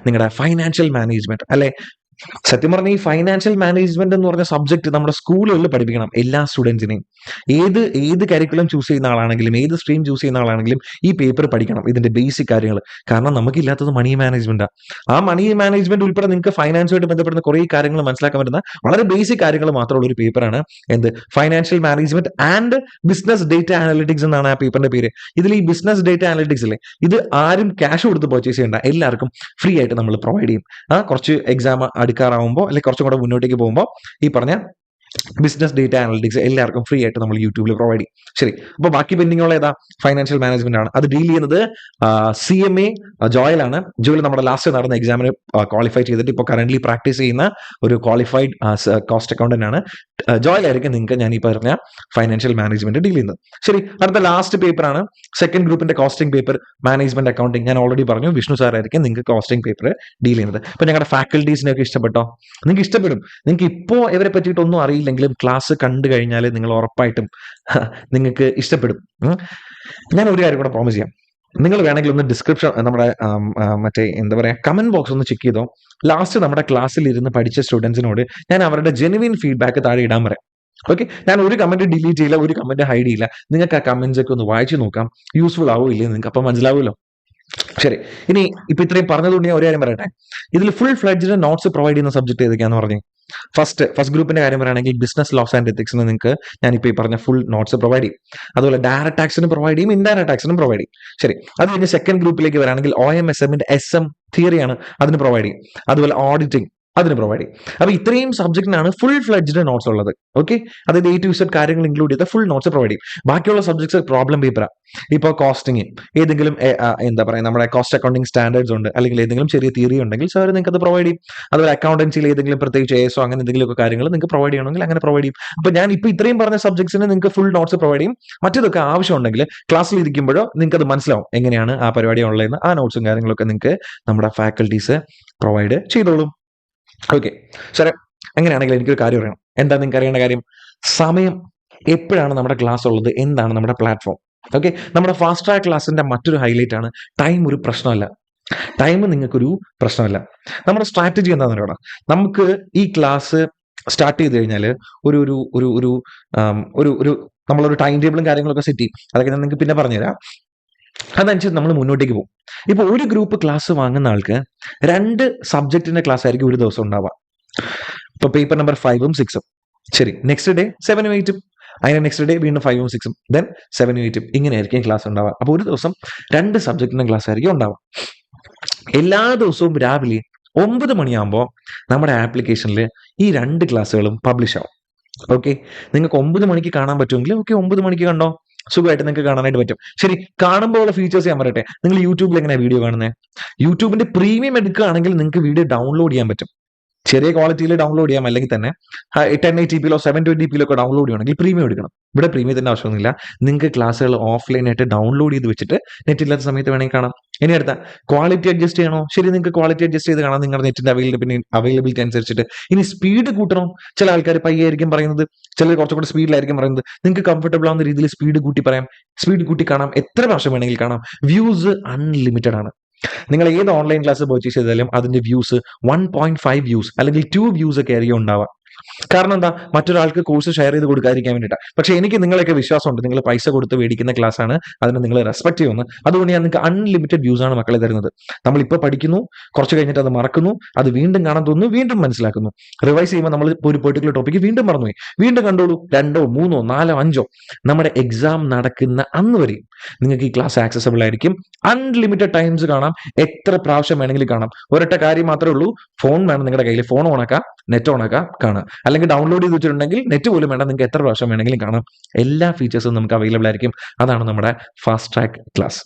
നിങ്ങളുടെ ഫൈനാൻഷ്യൽ മാനേജ്മെന്റ് അല്ലെ? സത്യം പറഞ്ഞ ഈ ഫൈനാൻഷ്യൽ മാനേജ്മെന്റ് എന്ന് പറഞ്ഞ സബ്ജക്ട് നമ്മുടെ സ്കൂളുകളിൽ പഠിപ്പിക്കണം എല്ലാ സ്റ്റുഡൻസിനെയും. ഏത് കരിക്കുലം ചൂസ് ചെയ്യുന്ന ആളാണെങ്കിലും, ഏത് സ്ട്രീം ചൂസ് ചെയ്യുന്ന ആളാണെങ്കിലും ഈ പേപ്പർ പഠിക്കണം, ഇതിന്റെ ബേസിക് കാര്യങ്ങൾ. കാരണം നമുക്കില്ലാത്തത് മണി മാനേജ്മെന്റാണ്. ആ മണി മാനേജ്മെന്റ് ഉൾപ്പെടെ നിങ്ങൾക്ക് ഫൈനാൻസുമായിട്ട് ബന്ധപ്പെടുന്ന കുറേ കാര്യങ്ങൾ മനസ്സിലാക്കാൻ പറ്റുന്ന വളരെ ബേസിക് കാര്യങ്ങൾ മാത്രമുള്ള ഒരു പേപ്പറാണ് എന്ത്? Financial management and business data analytics എന്നാണ് ആ പേപ്പറിന്റെ പേര്. ഇതിൽ ഈ ബിസിനസ് ഡേറ്റ അനലിറ്റിക്സ് അല്ലേ, ഇത് ആരും ക്യാഷ് കൊടുത്ത് പർച്ചേസ് ചെയ്യേണ്ട, എല്ലാവർക്കും ഫ്രീ ആയിട്ട് നമ്മൾ പ്രൊവൈഡ് ചെയ്യും. കുറച്ച് എക്സാം അടുക്കാറാവുമ്പോൾ അല്ലെങ്കിൽ കുറച്ചും കൂടെ മുന്നോട്ടേക്ക് പോകുമ്പോൾ ഈ പറഞ്ഞ ബിസിനസ് ഡേറ്റ അനലിറ്റിക്സ് എല്ലാവർക്കും ഫ്രീ ആയിട്ട് നമ്മൾ യൂട്യൂബിൽ പ്രൊവൈഡ് ചെയ്യും. ശരി, അപ്പൊ ബാക്കി പെൻഡിങ് ഉള്ള ഏതാ? ഫൈനാൻഷ്യൽ മാനേജ്മെന്റ് ആണ്. അത് ഡീൽ ചെയ്യുന്നത് CMA ജോയലാണ്. ജോയൽ നമ്മുടെ ലാസ്റ്റ് നടന്ന എക്സാമിന് ക്വാളിഫൈ ചെയ്തിട്ട് ഇപ്പോൾ കറന്റ് പ്രാക്ടീസ് ചെയ്യുന്ന ഒരു ക്വാളിഫൈഡ് കോസ്റ്റ് അക്കൗണ്ടന്റ് ആണ്. ജോയൽ ആയിരിക്കും നിങ്ങൾക്ക് ഞാൻ ഈ പറഞ്ഞ ഫൈനാൻഷ്യൽ മാനേജ്മെന്റ് ഡീൽ ചെയ്യുന്നത്. ശരി, അടുത്ത ലാസ്റ്റ് പേപ്പർ ആണ് സെക്കൻഡ് ഗ്രൂപ്പിന്റെ കോസ്റ്റിംഗ് പേപ്പർ മാനേജ്മെന്റ് അക്കൗണ്ടിങ്. ഞാൻ ഓൾറെഡി പറഞ്ഞു, വിഷ്ണു സാർ ആയിരിക്കും നിങ്ങൾക്ക് കോസ്റ്റിംഗ് പേപ്പർ ഡീൽ ചെയ്യുന്നത്. അപ്പൊ ഞങ്ങളുടെ ഫാക്കൽറ്റീസിനെയൊക്കെ ഇഷ്ടപ്പെട്ടോ? നിങ്ങൾക്ക് ഇഷ്ടപ്പെടും. നിങ്ങൾക്ക് ഇപ്പോൾ ഇവരെ പറ്റിയിട്ടൊന്നും അറിയില്ലെങ്കിലും ക്ലാസ് കണ്ടു കഴിഞ്ഞാൽ നിങ്ങൾ ഉറപ്പായിട്ടും നിങ്ങൾക്ക് ഇഷ്ടപ്പെടും. ഞാൻ ഒരു കാര്യം കൂടെ പ്രോമിസ് ചെയ്യാം. നിങ്ങൾ വേണമെങ്കിൽ ഒന്ന് ഡിസ്ക്രിപ്ഷൻ നമ്മുടെ മറ്റേ എന്താ പറയാ കമന്റ് ബോക്സ് ഒന്ന് ചെക്ക് ചെയ്തോ. ലാസ്റ്റ് നമ്മുടെ ക്ലാസ്സിൽ ഇരുന്ന് പഠിച്ച സ്റ്റുഡൻസിനോട് ഞാൻ അവരുടെ ജെനുവിൻ ഫീഡ്ബാക്ക് താഴെ ഇടാൻ പറയാം. ഓക്കെ, ഞാൻ ഒരു കമന്റ് ഡിലീറ്റ് ചെയ്യില്ല, ഒരു കമന്റ് ഹൈഡ് ചെയ്യില്ല. നിങ്ങൾക്ക് ആ കമന്റ്സ് ഒക്കെ ഒന്ന് വായിച്ചു നോക്കാം, യൂസ്ഫുൾ ആവോ ഇല്ലേ നിങ്ങൾക്ക് അപ്പം മനസ്സിലാവുമല്ലോ. ശരി, ഇനി ഇപ്പൊ ഇത്രയും പറഞ്ഞതുകൊണ്ട് ഞാൻ ഒരു കാര്യം പറയട്ടെ. ഇതിൽ ഫുൾ ഫ്ലെഡ്ജ്ഡ് നോട്ട്സ് പ്രൊവൈഡ് ചെയ്യുന്ന സബ്ജക്ട് ഏതൊക്കെയാന്ന് പറഞ്ഞു. ഫസ്റ്റ് ഗ്രൂപ്പിന്റെ കാര്യം പറയുകയാണെങ്കിൽ ബിസിനസ് ലോസ് ആൻഡ് എത്തിക്സിന് നിങ്ങൾക്ക് ഞാനിപ്പോൾ ഈ പറഞ്ഞ ഫുൾ നോട്ട്സ് പ്രൊവൈഡ് ചെയ്യും. അതുപോലെ ഡയറക്ട് ടാക്സിനും പ്രൊവൈഡ് ചെയ്യും, ഇൻഡയറക്ട് ടാക്സിനും പ്രൊവൈഡ് ചെയ്യും. ശരി, അത് കഴിഞ്ഞ് സെക്കൻഡ് ഗ്രൂപ്പിലേക്ക് വരാണെങ്കിൽ OMSM-ന്റെ SM തിയറിയാണ്, അതിന് പ്രൊവൈഡ് ചെയ്യും. അതുപോലെ ഓഡിറ്റിംഗ് അതിന് പ്രൊവൈഡ് ചെയ്യും. അപ്പൊ ഇത്രയും സബ്ജക്റ്റിനാണ് ഫുൾ ഫ്ലെഡ്ജ്ഡ് നോട്ട്സ് ഉള്ളത്. ഓക്കെ, അതായത് A to Z കാര്യങ്ങൾ ഇൻക്ലൂഡ് ചെയ്ത ഫുൾ നോട്ട്സ് പ്രൊവൈഡ് ചെയ്യും. ബാക്കിയുള്ള സബ്ജക്ട്സ് പ്രോബ്ലം പേപ്പറാണ്. ഇപ്പോൾ കോസ്റ്റിംഗ് ഏതെങ്കിലും എന്താ പറയുക, നമ്മുടെ കോസ്റ്റ് അക്കൗണ്ടിങ് സ്റ്റാൻഡേർഡ്സ് ഉണ്ട്, അല്ലെങ്കിൽ ഏതെങ്കിലും ചെറിയ തിയറി ഉണ്ടെങ്കിൽ സാർ നിങ്ങൾക്ക് അത് പ്രൊവൈഡ് ചെയ്യും. അതുപോലെ അക്കൗണ്ടൻസിയിൽ ഏതെങ്കിലും പ്രത്യേകിച്ച് AS അങ്ങനെ എന്തെങ്കിലുമൊക്കെ കാര്യങ്ങൾ നിങ്ങൾക്ക് പ്രൊവൈഡ് ചെയ്യണമെങ്കിൽ അങ്ങനെ പ്രൊവൈഡ് ചെയ്യും. അപ്പൊ ഞാൻ ഇപ്പോൾ ഇത്രയും പറഞ്ഞ സബ്ജക്ട്സിന് നിങ്ങൾക്ക് ഫുൾ നോട്ട്സ് പ്രൊവൈഡ് ചെയ്യും. മറ്റേതൊക്കെ ആവശ്യമുണ്ടെങ്കിൽ ക്ലാസ്സിൽ ഇരിക്കുമ്പോഴോ നിങ്ങൾക്ക് അത് മനസ്സിലാവും എങ്ങനെയാണ് ആ പരിപാടി ഉള്ളതെന്ന്. ആ നോട്ട്സും കാര്യങ്ങളൊക്കെ നിങ്ങൾക്ക് നമ്മുടെ ഫാക്കൽറ്റീസ് പ്രൊവൈഡ് ചെയ്തോളും. ഓക്കെ സാറേ, അങ്ങനെയാണെങ്കിൽ എനിക്കൊരു കാര്യം അറിയണം. എന്താ നിങ്ങൾക്ക് അറിയേണ്ട കാര്യം? സമയം എപ്പോഴാണ് നമ്മുടെ ക്ലാസ് ഉള്ളത്, എന്താണ് നമ്മുടെ പ്ലാറ്റ്ഫോം. ഓക്കെ, നമ്മുടെ ഫാസ്റ്റ് ട്രാക്ക് ക്ലാസ്സിന്റെ മറ്റൊരു ഹൈലൈറ്റ് ആണ് ടൈം ഒരു പ്രശ്നമല്ല. ടൈം നിങ്ങൾക്കൊരു പ്രശ്നമല്ല. നമ്മുടെ സ്ട്രാറ്റജി എന്താണെന്ന് അറിയണം. നമുക്ക് ഈ ക്ലാസ് സ്റ്റാർട്ട് ചെയ്ത് കഴിഞ്ഞാൽ ഒരു ഒരു ഒരു ഒരു ഒരു ഒരു നമ്മളൊരു ടൈം ടേബിളും കാര്യങ്ങളൊക്കെ സെറ്റ് ചെയ്യും. അതൊക്കെ ഞാൻ നിങ്ങൾക്ക് പിന്നെ പറഞ്ഞുതരാം. അതനുസരിച്ച് നമ്മൾ മുന്നോട്ടേക്ക് പോകും. ഇപ്പോൾ ഒരു ഗ്രൂപ്പ് ക്ലാസ് വാങ്ങുന്ന ആൾക്ക് 2 സബ്ജക്റ്റിന്റെ ക്ലാസ് ആയിരിക്കും ഒരു ദിവസം ഉണ്ടാവുക. ഇപ്പൊ പേപ്പർ നമ്പർ 5ഉം 6ഉം. ശരി, നെക്സ്റ്റ് ഡേ 7ഉം 8ഉം. അതിന് നെക്സ്റ്റ് ഡേ വീണ്ടും 5ഉം 6ഉം, ദെൻ 7ഉം 8ഉം. ഇങ്ങനെയായിരിക്കും ക്ലാസ് ഉണ്ടാവുക. അപ്പോൾ ഒരു ദിവസം 2 സബ്ജക്റ്റിന്റെ ക്ലാസ് ആയിരിക്കും ഉണ്ടാവുക. എല്ലാ ദിവസവും രാവിലെ 9 മണിയാകുമ്പോൾ നമ്മുടെ ആപ്ലിക്കേഷനിൽ ഈ 2 ക്ലാസ്സുകളും പബ്ലിഷ് ആവും. ഓക്കെ, നിങ്ങൾക്ക് 9 മണിക്ക് കാണാൻ പറ്റുമെങ്കിൽ ഓക്കെ, 9 മണിക്ക് കണ്ടോ, സുഖമായിട്ട് നിങ്ങൾക്ക് കാണാനായിട്ട് പറ്റും. ശരി, കാണുമ്പോൾ ഉള്ള ഫീച്ചേഴ്സ് ഞാൻ പറയട്ടെ. നിങ്ങൾ യൂട്യൂബിൽ എങ്ങനെയാണ് വീഡിയോ കാണുന്നത്? യൂട്യൂബിന്റെ പ്രീമിയം എടുക്കുകയാണെങ്കിൽ നിങ്ങൾക്ക് വീഡിയോ ഡൗൺലോഡ് ചെയ്യാൻ പറ്റും. ചെറിയ ക്വാളിറ്റിയിൽ ഡൗൺലോഡ് ചെയ്യാം, അല്ലെങ്കിൽ തന്നെ 1080p 720p ഒക്കെ ഡൗൺലോഡ് ചെയ്യണമെങ്കിൽ പ്രീമിയം എടുക്കണം. ഇവിടെ പ്രീമിയത്തിന്റെ ആവശ്യമൊന്നുമില്ല. നിങ്ങൾക്ക് ക്ലാസ്സുകൾ ഓഫ്ലൈനായിട്ട് ഡൗൺലോഡ് ചെയ്ത് വെച്ചിട്ട് നെറ്റ് ഇല്ലാത്ത സമയത്ത് വേണമെങ്കിൽ കാണാം. ഇനി അടുത്ത ക്വാളിറ്റി അഡ്ജസ്റ്റ് ചെയ്യണോ? ശരി, നിങ്ങൾക്ക് ക്വാളിറ്റി അഡ്ജസ്റ്റ് ചെയ്ത് കാണാം നിങ്ങളുടെ നെറ്റിന്റെ അവൈലബിലിറ്റി അനുസരിച്ചിട്ട്. ഇനി സ്പീഡ് കൂട്ടണോ? ചില ആൾക്കാർ പയ്യായിരിക്കും പറയുന്നത്, ചിലർ കുറച്ചുകൂടി സ്പീഡിലായിരിക്കും പറയുന്നത്. നിങ്ങൾക്ക് കംഫർട്ടബിൾ ആവുന്ന രീതിയിൽ സ്പീഡ് കൂട്ടി പറയാം, സ്പീഡ് കൂട്ടി കാണാം, എത്ര പ്രാവശ്യം വേണമെങ്കിൽ കാണാം. വ്യൂസ് അൺലിമിറ്റഡ് ആണ്. നിങ്ങൾ ഏത് ഓൺലൈൻ ക്ലാസ് പർച്ചേസ് ചെയ്താലും അതിന്റെ വ്യൂസ് 1.5 വ്യൂസ് അല്ലെങ്കിൽ 2 വ്യൂസ് ഒക്കെ ആയിരിക്കും ഉണ്ടാവുക. കാരണം എന്താ? മറ്റൊരാൾക്ക് കോഴ്സ് ഷെയർ ചെയ്ത് കൊടുക്കാതിരിക്കാൻ വേണ്ടിയിട്ടാണ്. പക്ഷെ എനിക്ക് നിങ്ങളൊക്കെ വിശ്വാസമുണ്ട്, നിങ്ങൾ പൈസ കൊടുത്ത് മേടിക്കുന്ന ക്ലാസ് ആണ്, അതിനെ നിങ്ങൾ റെസ്പെക്ട് ചെയ്യുന്നു. അതുകൊണ്ട് ഞാൻ നിങ്ങൾക്ക് അൺലിമിറ്റഡ് വ്യൂസ് ആണ് മക്കളെ തരുന്നത്. നമ്മളിപ്പോൾ പഠിക്കുന്നു, കുറച്ച് കഴിഞ്ഞിട്ട് അത് മറക്കുന്നു, അത് വീണ്ടും കാണാൻ തോന്നുന്നു, വീണ്ടും മനസ്സിലാക്കുന്നു. റിവൈസ് ചെയ്യുമ്പോൾ നമ്മൾ ഒരു പെർട്ടിക്കുലർ ടോപ്പിക്ക് വീണ്ടും മറന്നുപോയി, വീണ്ടും കണ്ടോളൂ. 2, 3, 4, 5 നമ്മുടെ എക്സാം നടക്കുന്ന അന്ന് വരെയും നിങ്ങൾക്ക് ഈ ക്ലാസ് ആക്സസബിൾ ആയിരിക്കും. അൺലിമിറ്റഡ് ടൈംസ് കാണാം, എത്ര പ്രാവശ്യം വേണമെങ്കിലും കാണാം. ഒരൊറ്റ കാര്യം മാത്രമേ ഉള്ളൂ, ഫോൺ വേണം നിങ്ങളുടെ കയ്യിൽ. ഫോൺ ഓണാക്കാം, നെറ്റ് ഓണാക്കാം, കാണാം. അല്ലെങ്കിൽ ഡൗൺലോഡ് ചെയ്ത് വെച്ചിട്ടുണ്ടെങ്കിൽ നെറ്റ് പോലും വേണ്ട, നിങ്ങൾക്ക് എത്ര പ്രാവശ്യം വേണമെങ്കിലും കാണാം. എല്ലാ ഫീച്ചേഴ്സും നമുക്ക് അവൈലബിൾ ആയിരിക്കും. അതാണ് നമ്മുടെ ഫാസ്റ്റ് ട്രാക്ക് ക്ലാസ്.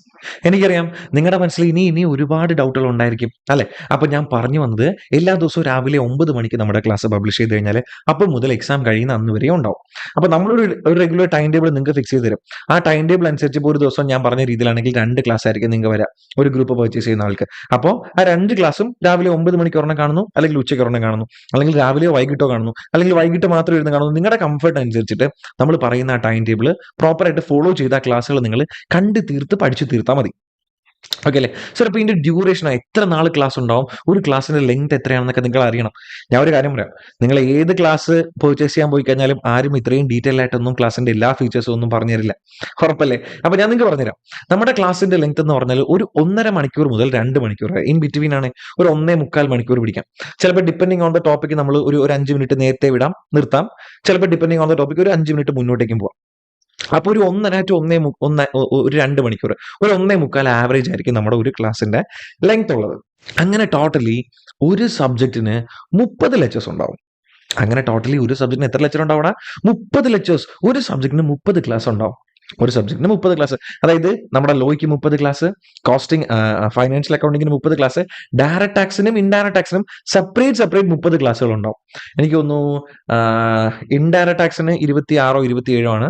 എനിക്കറിയാം നിങ്ങളുടെ മനസ്സിൽ ഇനി ഒരുപാട് ഡൗട്ടുകൾ ഉണ്ടായിരിക്കും അല്ലെ? അപ്പൊ ഞാൻ പറഞ്ഞു വന്നത്, എല്ലാ ദിവസവും രാവിലെ 9 മണിക്ക് നമ്മുടെ ക്ലാസ് പബ്ലിഷ് ചെയ്ത് കഴിഞ്ഞാൽ അപ്പം മുതൽ എക്സാം കഴിയുന്ന അന്ന് വരെ ഉണ്ടാവും. അപ്പൊ നമ്മളൊരു റെഗുലർ ടൈം ടേബിൾ നിങ്ങൾക്ക് ഫിക്സ് ചെയ്ത് തരും. ആ ടൈം ടേബിൾ അനുസരിച്ച് ഇപ്പോൾ ഒരു ദിവസം ഞാൻ പറഞ്ഞ രീതിയിലാണെങ്കിൽ 2 ക്ലാസ് ആയിരിക്കും നിങ്ങൾക്ക് വരാം ഒരു ഗ്രൂപ്പ് പർച്ചേസ് ചെയ്യുന്ന ആൾക്ക്. അപ്പോൾ ആ 2 ക്ലാസ്സും രാവിലെ 9 മണിക്ക് ഒരെണ്ണം കാണുന്നു, അല്ലെങ്കിൽ ഉച്ചയ്ക്ക് ഒരെണ്ണം കാണുന്നു, അല്ലെങ്കിൽ രാവിലെയോ വൈകിട്ടോ കാണുന്നു, അല്ലെങ്കിൽ വൈകിട്ട് മാത്രം ഇരുന്ന് കാണുന്നു. നിങ്ങളുടെ കംഫർട്ട് അനുസരിച്ചിട്ട് നമ്മൾ പറയുന്ന ആ ടൈം ടേബിൾ പ്രോപ്പറായിട്ട് ഫോളോ ചെയ്ത ആ ക്ലാസ്സുകൾ നിങ്ങൾ കണ്ടു തീർത്ത് പഠിച്ചു തീർത്താൽ മതി. ഓക്കെ അല്ലേ സാർ? അപ്പോൾ ഇതിന്റെ ഡ്യൂറേഷൻ എത്ര നാൾ ക്ലാസ് ഉണ്ടാവും, ഒരു ക്ലാസ്സിന്റെ ലെങ്ത് എത്രയാണെന്നൊക്കെ നിങ്ങൾ അറിയണം. ഞാൻ ഒരു കാര്യം പറയാം, നിങ്ങൾ ഏത് ക്ലാസ് പർച്ചേസ് ചെയ്യാൻ പോയി കഴിഞ്ഞാലും ആരും ഇത്രയും ഡീറ്റെയിൽ ആയിട്ടൊന്നും ക്ലാസ്സിന്റെ എല്ലാ ഫീച്ചേഴ്സും ഒന്നും പറഞ്ഞു തരില്ല, ഉറപ്പല്ലേ? അപ്പൊ ഞാൻ നിങ്ങൾക്ക് പറഞ്ഞുതരാം. നമ്മുടെ ക്ലാസ്സിന്റെ ലെങ്ത് എന്ന് പറഞ്ഞാൽ ഒരു 1.5 മണിക്കൂർ മുതൽ 2 മണിക്കൂർ, ഇൻ ബിറ്റ്വീൻ ആണ് ഒരു 1.25 മണിക്കൂർ പിടിക്കാം. ചിലപ്പോൾ ഡിപ്പെൻഡിങ് ഓൺ ദ ടോപ്പിക്ക് നമ്മൾ ഒരു 5 മിനിറ്റ് നേരത്തെ വിടാം, നിർത്താം. ചിലപ്പോൾ ഡിപ്പെൻഡിങ് ഓൺ ദ ടോപ്പിക്ക് ഒരു 5 മിനിറ്റ് മുന്നോട്ടേക്കും പോവാം. അപ്പൊ ഒരു 1.5 to 2 മണിക്കൂർ, ഒരു 1.25 ആവറേജ് ആയിരിക്കും നമ്മുടെ ഒരു ക്ലാസ്സിന്റെ ലെങ്ത് ഉള്ളത്. അങ്ങനെ ടോട്ടലി ഒരു സബ്ജക്റ്റിന് 30 ലെക്ചേഴ്സ് ഉണ്ടാവും. അങ്ങനെ ടോട്ടലി ഒരു സബ്ജക്റ്റിന് എത്ര ലെക്ചർ ഉണ്ടാവണം? 30 ലെക്ചേഴ്സ്. ഒരു സബ്ജക്റ്റിന് 30 ക്ലാസ് ഉണ്ടാവും. ഒരു സബ്ജക്റ്റിന് 30 ക്ലാസ്. അതായത് നമ്മുടെ ലോയ്ക്ക് 30 ക്ലാസ്, കോസ്റ്റിംഗ് ഫൈനാൻഷ്യൽ അക്കൗണ്ടിങ്ങിന് 30 ക്ലാസ്, ഡയറക്ട് ടാക്സിനും ഇൻഡയറക്ട് ടാക്സിനും സെപ്പറേറ്റ് 30 ക്ലാസ്സുകൾ ഉണ്ടാവും. എനിക്ക് തോന്നുന്നു ഇൻഡയറക്ട് ടാക്സിന് 26 or 27 ആണ്.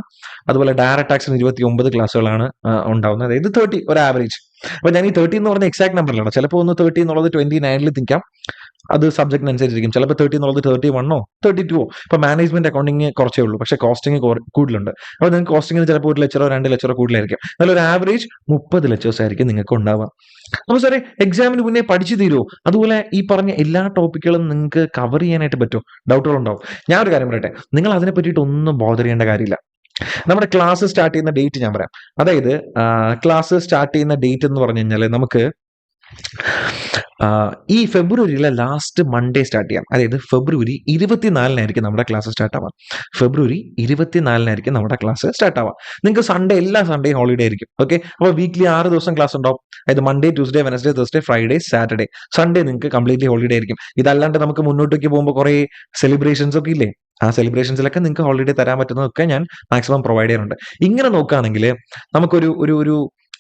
അതുപോലെ ഡയറക്ട് ടാക്സിന് 29 ക്ലാസ്സുകളാണ് ഉണ്ടാവുന്നത്. അതായത് 30 ഒരു ആവറേജ്. അപ്പൊ ഞാൻ ഈ 30 എന്ന് പറഞ്ഞ എക്സാക്ട് നമ്പറിലാണ്. ചിലപ്പോൾ ഒന്ന് 30 എന്നുള്ളത് 29 നിൽക്കാം, അത് സബ്ജക്റ്റിനനുസരിച്ചിരിക്കും. ചിലപ്പോൾ 30 എന്നുള്ളത് 31 32. ഇപ്പൊ മാനേജ്മെന്റ് അക്കൗണ്ടിങ് കുറച്ചേ ഉള്ളൂ, പക്ഷെ കോസ്റ്റിംഗ് കൂടുതലുണ്ട്. അപ്പോൾ നിങ്ങൾക്ക് കോസ്റ്റിംഗിന് ചിലപ്പോൾ 1 ലെക്ചറോ 2 ലെക്ചറോ കൂടുതലായിരിക്കും. നല്ലൊരു ആവറേജ് 30 ലെക്ചേഴ്സ് ആയിരിക്കും നിങ്ങൾക്ക് ഉണ്ടാവുക. അപ്പോൾ സാറേ എക്സാമിന് മുന്നേ പഠിച്ചു തീരുമോ? അതുപോലെ ഈ പറഞ്ഞ എല്ലാ ടോപ്പിക്കുകളും നിങ്ങൾക്ക് കവർ ചെയ്യാനായിട്ട് പറ്റുമോ? ഡൗട്ടുകൾ ഉണ്ടാവും. ഞാൻ ഒരു കാര്യം പറയട്ടെ, നിങ്ങൾ അതിനെ പറ്റിയിട്ട് ഒന്നും ബോധർ ചെയ്യേണ്ട കാര്യമില്ല. നമ്മുടെ ക്ലാസ് സ്റ്റാർട്ട് ചെയ്യുന്ന ഡേറ്റ് ഞാൻ പറയാം. അതായത് ക്ലാസ് സ്റ്റാർട്ട് ചെയ്യുന്ന ഡേറ്റ് എന്ന് പറഞ്ഞു കഴിഞ്ഞാൽ നമുക്ക് ഈ ഫെബ്രുവരിയിലെ ലാസ്റ്റ് മൺഡേ സ്റ്റാർട്ട് ചെയ്യാം. അതായത് ഫെബ്രുവരി 24-നായിരിക്കും നമ്മുടെ ക്ലാസ് സ്റ്റാർട്ട് ആവാം. ഫെബ്രുവരി 24-നായിരിക്കും നമ്മുടെ ക്ലാസ് സ്റ്റാർട്ട് ആവാം. നിങ്ങൾക്ക് സൺഡേ എല്ലാ സൺഡേയും ഹോളിഡേ ആയിരിക്കും. ഓക്കെ, അപ്പോൾ വീക്ക്ലി 6 ദിവസം ക്ലാസ് ഉണ്ടാവും. അതായത് Monday, Tuesday, Wednesday, Thursday, Friday, Saturday, Sunday നിങ്ങൾക്ക് കംപ്ലീറ്റ്ലി ഹോളിഡേ ആയിരിക്കും. ഇതല്ലാണ്ട് നമുക്ക് മുന്നോട്ടേക്ക് പോകുമ്പോൾ കുറേ സെലിബ്രേഷൻസ് ഒക്കെ ഇല്ലേ, ആ സെലിബ്രേഷൻസിലൊക്കെ നിങ്ങൾക്ക് ഹോളിഡേ തരാൻ പറ്റുന്നതൊക്കെ ഞാൻ മാക്സിമം പ്രൊവൈഡ് ചെയ്യാറുണ്ട്. ഇങ്ങനെ നോക്കുകയാണെങ്കിൽ നമുക്കൊരു ഒരു ഒരു